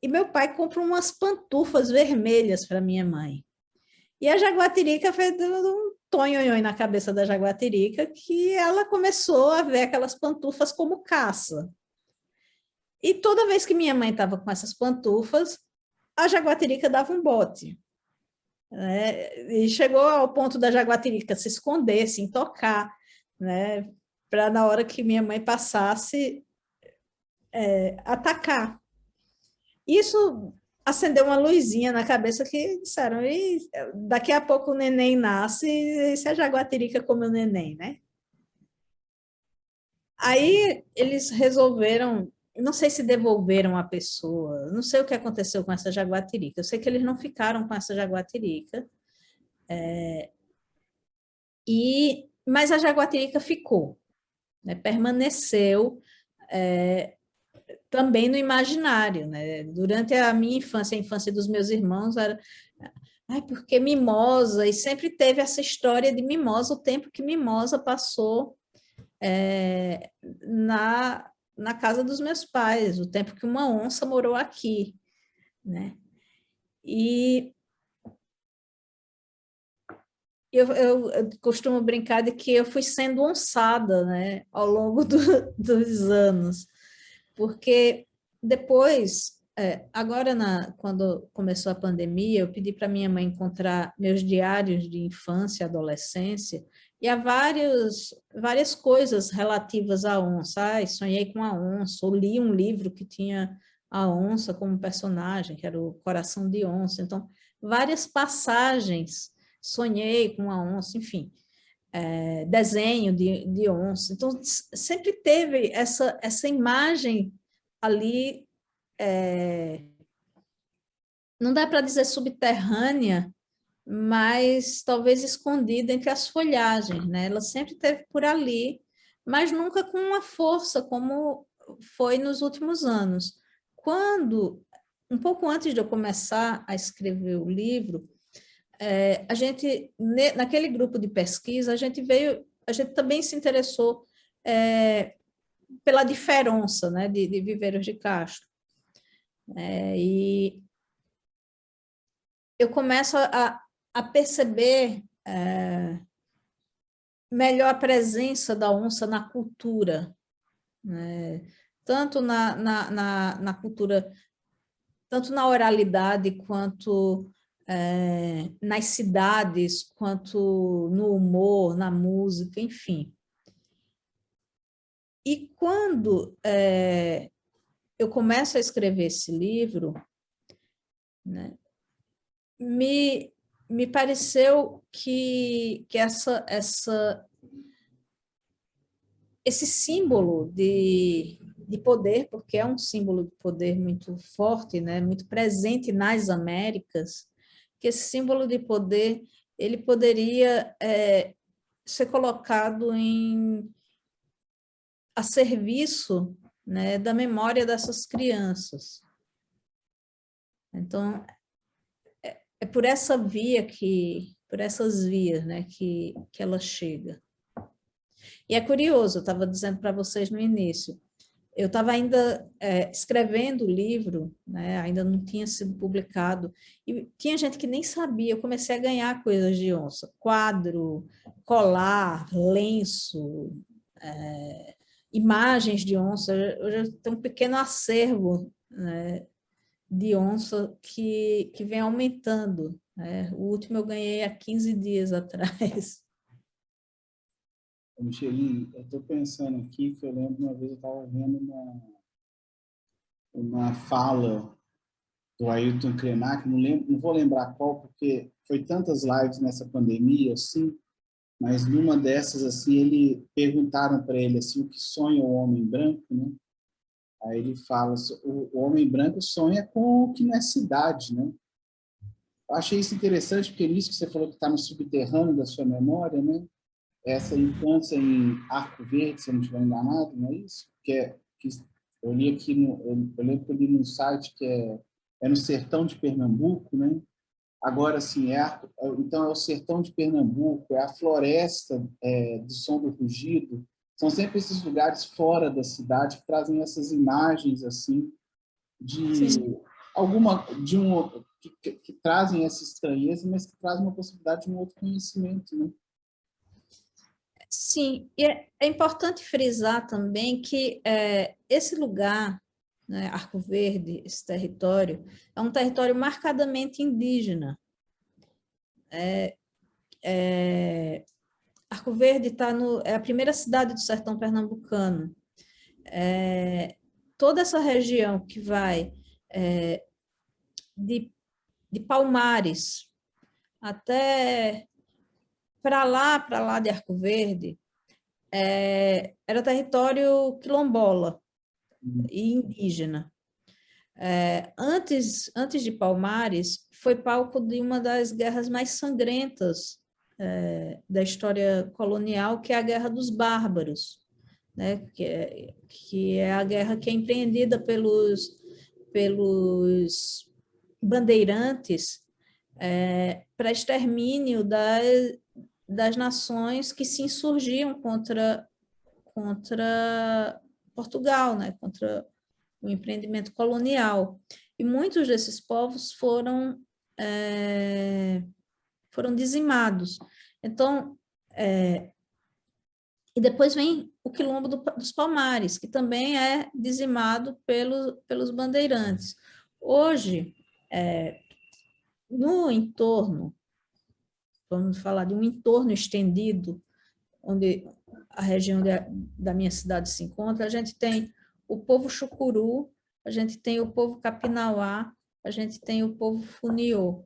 B: e meu pai compra umas pantufas vermelhas para minha mãe. E a jaguatirica fez um tonhonhon na cabeça da jaguatirica, que ela começou a ver aquelas pantufas como caça. E toda vez que minha mãe estava com essas pantufas, a jaguatirica dava um bote. Né? E chegou ao ponto da jaguatirica se esconder, se tocar, né? Para na hora que minha mãe passasse, atacar. Isso acendeu uma luzinha na cabeça que disseram, e daqui a pouco o neném nasce, e se a jaguatirica come o neném, né? Aí eles resolveram, não sei se devolveram a pessoa, não sei o que aconteceu com essa jaguatirica, eu sei que eles não ficaram com essa jaguatirica, mas a jaguatirica ficou, né? Permaneceu também no imaginário, né? Durante a minha infância, a infância dos meus irmãos, era porque Mimosa, e sempre teve essa história de Mimosa, o tempo que Mimosa passou na casa dos meus pais, o tempo que uma onça morou aqui, né? E eu costumo brincar de que eu fui sendo onçada, né, ao longo dos anos, porque depois, agora quando começou a pandemia, eu pedi para minha mãe encontrar meus diários de infância e adolescência, e há várias coisas relativas à onça. Sonhei com a onça, ou li um livro que tinha a onça como personagem, que era o Coração de Onça. Então, várias passagens, sonhei com a onça, enfim, desenho de onça. Então, sempre teve essa imagem ali, não dá para dizer subterrânea, mas talvez escondida entre as folhagens, né? Ela sempre esteve por ali, mas nunca com uma força como foi nos últimos anos. Quando, um pouco antes de eu começar a escrever o livro, a gente, naquele grupo de pesquisa, a gente também se interessou pela diferença, né, de Viveiros de Castro. E eu começo a perceber melhor a presença da onça na cultura, né? Tanto na cultura, tanto na oralidade, quanto nas cidades, quanto no humor, na música, enfim. E quando eu começo a escrever esse livro, né, me pareceu que esse símbolo de poder, porque é um símbolo de poder muito forte, né, muito presente nas Américas, que esse símbolo de poder ele poderia ser colocado a serviço, né, da memória dessas crianças. Então, é por essa via por essas vias, né, que ela chega. E é curioso, eu estava dizendo para vocês no início, eu estava ainda escrevendo o livro, né, ainda não tinha sido publicado, e tinha gente que nem sabia, eu comecei a ganhar coisas de onça, quadro, colar, lenço, imagens de onça, eu já tenho um pequeno acervo, né, de onça que vem aumentando, né? O último eu ganhei há 15 dias atrás.
C: Micheline, eu estou pensando aqui que eu lembro uma vez eu estava vendo uma fala do Ailton Krenak, não vou lembrar qual, porque foi tantas lives nessa pandemia, assim, mas numa dessas, assim, perguntaram para ele assim, o que sonha o homem branco, né? Aí ele fala, o homem branco sonha com o que não é cidade, né? Eu achei isso interessante, porque nisso que você falou que está no subterrâneo da sua memória, né? Essa infância em Arco Verde, se eu não estiver enganado, não é isso? Que eu li aqui, eu lembro que eu li num site que é no sertão de Pernambuco, né? Agora, assim, então é o sertão de Pernambuco, é a floresta do Som do Rugido, são sempre esses lugares fora da cidade que trazem essas imagens, assim,
B: Sim.
C: que trazem essa estranheza, mas que trazem uma possibilidade de um outro conhecimento, né?
B: Sim, e é importante frisar também que esse lugar, né, Arco Verde, esse território, é um território marcadamente indígena. Arco Verde é a primeira cidade do sertão pernambucano. Toda essa região que vai de Palmares até para lá de Arco Verde, era território quilombola e indígena. Antes de Palmares, foi palco de uma das guerras mais sangrentas da história colonial, que é a Guerra dos Bárbaros, né? que é a guerra que é empreendida pelos bandeirantes para extermínio das nações que se insurgiam contra Portugal, né? Contra o empreendimento colonial. E muitos desses povos foram dizimados. Então, e depois vem o Quilombo dos Palmares, que também é dizimado pelos bandeirantes. Hoje, no entorno, vamos falar de um entorno estendido, onde a região da minha cidade se encontra, a gente tem o povo Chucuru, a gente tem o povo Capinauá, a gente tem o povo Funiô.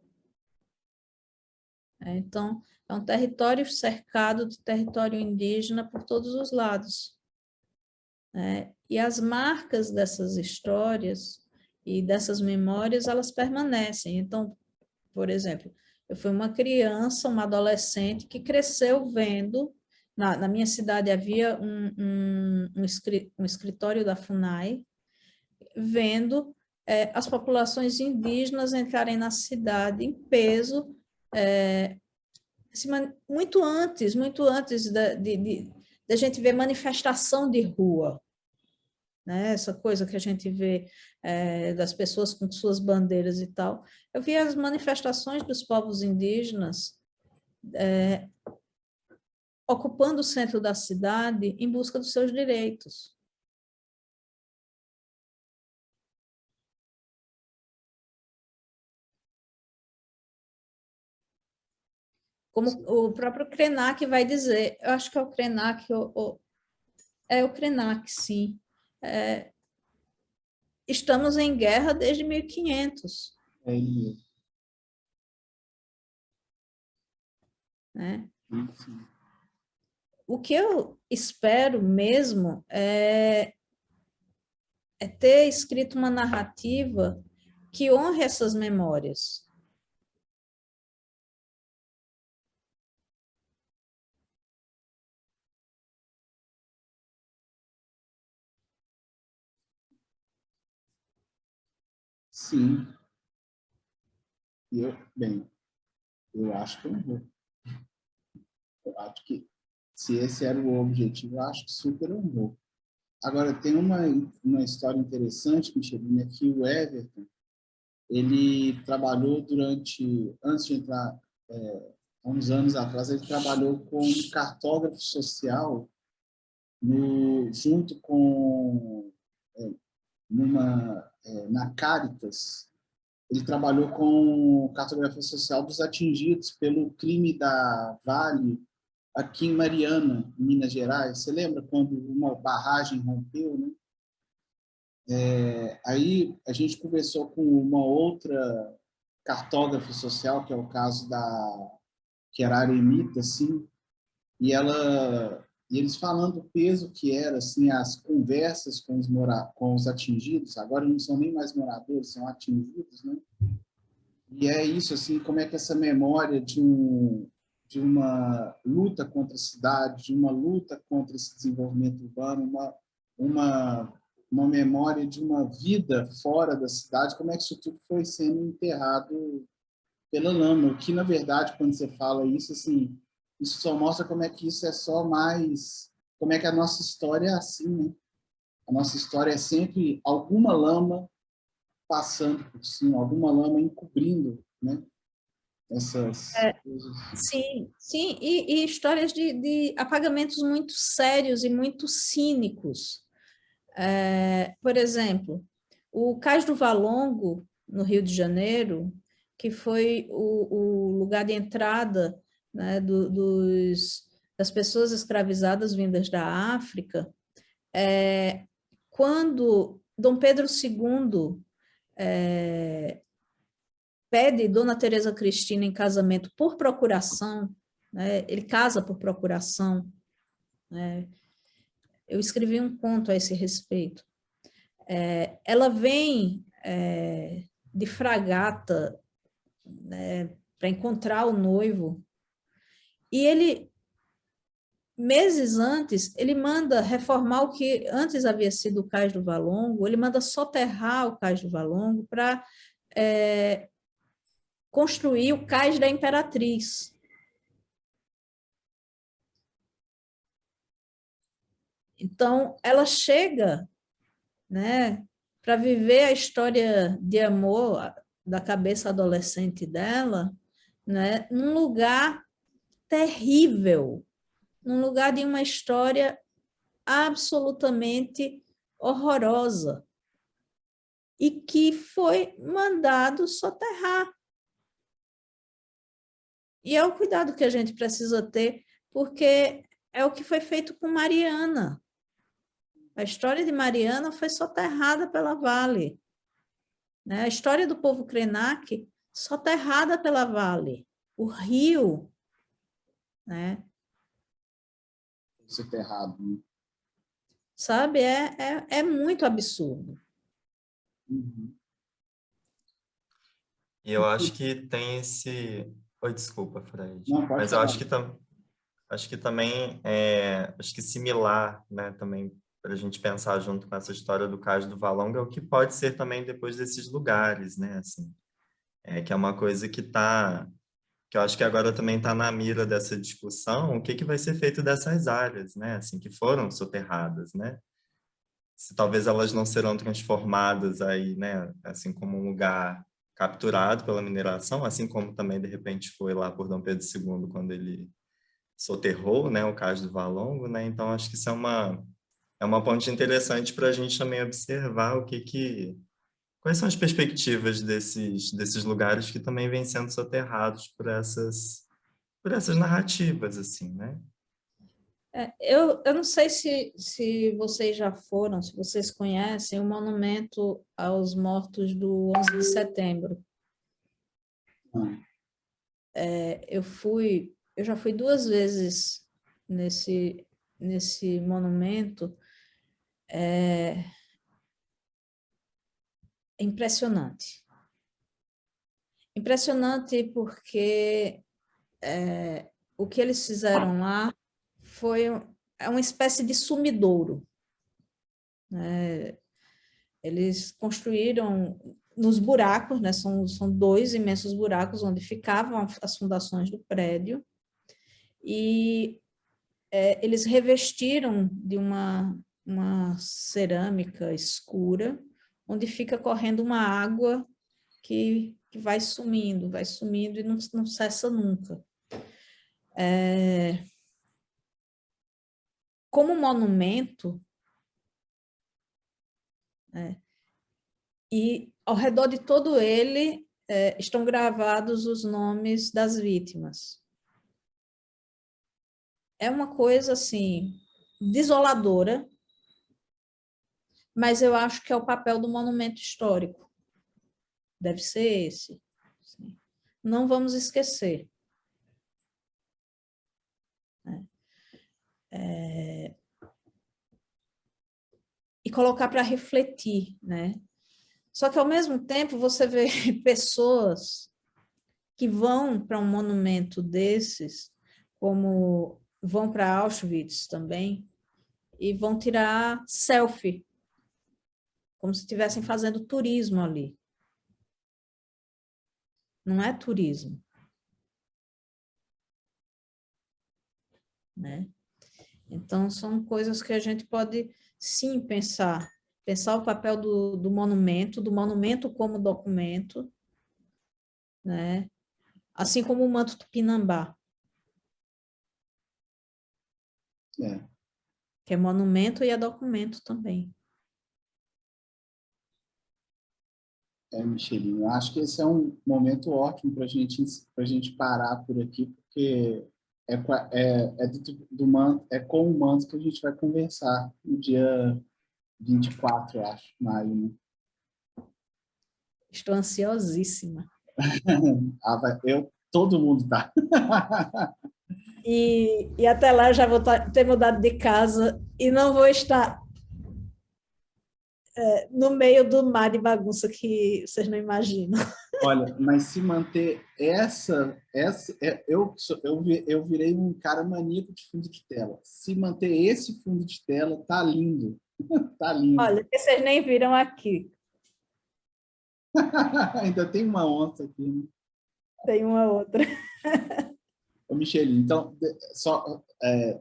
B: Então, é um território cercado de território indígena por todos os lados. E as marcas dessas histórias e dessas memórias, elas permanecem. Então, por exemplo, Eu fui uma criança, uma adolescente que cresceu vendo, na minha cidade havia um escritório da FUNAI, vendo as populações indígenas entrarem na cidade em peso, muito antes da gente ver manifestação de rua, né? Essa coisa que a gente vê das pessoas com suas bandeiras e tal. Eu vi as manifestações dos povos indígenas ocupando o centro da cidade em busca dos seus direitos. Como o próprio Krenak vai dizer, eu acho que é o Krenak, é o Krenak, sim. Estamos em guerra desde 1500.
C: É ele mesmo.
B: Né?
C: Sim.
B: O que eu espero mesmo é ter escrito uma narrativa que honre essas memórias.
C: Sim. Eu acho que eu vou. Eu acho que se esse era o objetivo, eu acho que super honrou. Agora, tem uma história interessante, Michelina, que o Everton, ele trabalhou antes de entrar, há uns anos atrás, ele trabalhou como cartógrafo social junto com, na Caritas. Ele trabalhou com cartografia social dos atingidos pelo crime da Vale, aqui em Mariana, em Minas Gerais. Você lembra quando uma barragem rompeu, né? Aí a gente conversou com uma outra cartógrafa social, que é o caso que era a Aremita, assim, e eles falando o peso que era assim as conversas com os atingidos. Agora não são nem mais moradores, são atingidos, né? E é isso, assim, como é que essa memória de uma luta contra a cidade, de uma luta contra esse desenvolvimento urbano, uma, uma memória de uma vida fora da cidade, como é que isso tudo foi sendo enterrado pela lama, o que, na verdade, quando você fala isso, assim, isso só mostra como é que isso é só mais... Como é que a nossa história é assim, né? A nossa história é sempre alguma lama passando por cima, alguma lama encobrindo, né? Essas coisas.
B: Sim, sim, e histórias de apagamentos muito sérios e muito cínicos. Por exemplo, o Cais do Valongo, no Rio de Janeiro, que foi o lugar de entrada, né, das pessoas escravizadas vindas da África, quando Dom Pedro II pede Dona Teresa Cristina em casamento por procuração, né, ele casa por procuração, né, eu escrevi um conto a esse respeito. Ela vem de fragata, né, para encontrar o noivo, e ele, meses antes, ele manda reformar o que antes havia sido o Cais do Valongo, ele manda soterrar o Cais do Valongo para construir o Cais da Imperatriz. Então, ela chega, né, para viver a história de amor da cabeça adolescente dela, né, num lugar terrível, num lugar de uma história absolutamente horrorosa e que foi mandado soterrar. E é o cuidado que a gente precisa ter, porque é o que foi feito com Mariana. A história de Mariana foi soterrada pela Vale. Né? A história do povo Krenak, soterrada pela Vale. O rio, né?
C: Soterrado, né?
B: Sabe, é muito absurdo.
C: Uhum.
D: E eu acho que tem esse Oi, desculpa, Fred.
C: Não, pode
D: Mas eu
C: falar.
D: acho que também acho que similar, né, também para a gente pensar junto com essa história do Cais do Valongo é o que pode ser também depois desses lugares, né, assim, que é uma coisa que eu acho que agora também está na mira dessa discussão, o que que vai ser feito dessas áreas, né, assim, que foram soterradas, né? Se talvez elas não serão transformadas aí, né, assim como um lugar capturado pela mineração, assim como também de repente foi lá por Dom Pedro II quando ele soterrou, né, o Cais do Valongo, né? Então acho que isso é uma ponte interessante para a gente também observar quais são as perspectivas desses lugares que também vêm sendo soterrados por essas narrativas, assim, né?
B: Eu não sei se vocês já foram, se vocês conhecem o monumento aos mortos do 11 de setembro.
C: Ah,
B: Eu já fui 2 vezes nesse monumento. É impressionante. Impressionante porque o que eles fizeram lá é uma espécie de sumidouro, né? Eles construíram nos buracos, né? São 2 imensos buracos onde ficavam as fundações do prédio, e eles revestiram de uma cerâmica escura, onde fica correndo uma água que vai sumindo e não cessa nunca. Como monumento, e ao redor de todo ele estão gravados os nomes das vítimas. É uma coisa, assim, desoladora, mas eu acho que é o papel do monumento histórico. Deve ser esse. Sim. Não vamos esquecer. Né? E colocar para refletir, né? Só que, ao mesmo tempo, você vê pessoas que vão para um monumento desses, como vão para Auschwitz também, e vão tirar selfie, como se estivessem fazendo turismo ali. Não é turismo, né? Então, são coisas que a gente pode, sim, pensar o papel do monumento como documento, né? Assim como o manto tupinambá,
C: é,
B: que é monumento e é documento também.
C: Michelinho, eu acho que esse é um momento ótimo para a gente parar por aqui, porque com o Manto que a gente vai conversar no dia 24, eu acho, maio, né?
B: Estou ansiosíssima.
C: Todo mundo tá.
B: E até lá eu já vou ter mudado de casa e não vou estar no meio do mar de bagunça que vocês não imaginam.
C: Olha, mas se manter eu virei um cara maníaco de fundo de tela. Se manter esse fundo de tela, tá lindo. Tá lindo.
B: Olha, vocês nem viram aqui.
C: Ainda tem uma onça aqui, né?
B: Tem uma outra.
C: Ô, Michele, então,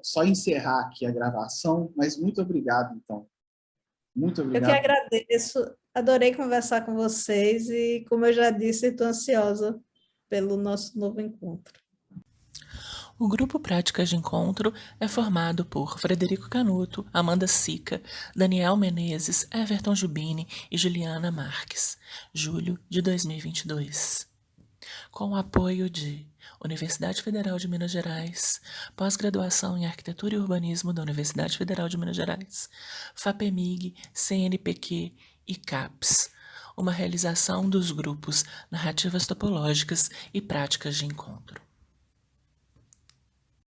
C: só encerrar aqui a gravação, mas muito obrigado, então. Muito
B: Eu que
C: obrigado.
B: agradeço. Adorei conversar com vocês e, como eu já disse, estou ansiosa pelo nosso novo encontro.
A: O grupo Práticas de Encontro é formado por Frederico Canuto, Amanda Sica, Daniel Menezes, Everton Jubini e Juliana Marques, julho de 2022. Com o apoio de Universidade Federal de Minas Gerais, Pós-Graduação em Arquitetura e Urbanismo da Universidade Federal de Minas Gerais, FAPEMIG, CNPq e CAPES, uma realização dos grupos Narrativas Topológicas e Práticas de Encontro.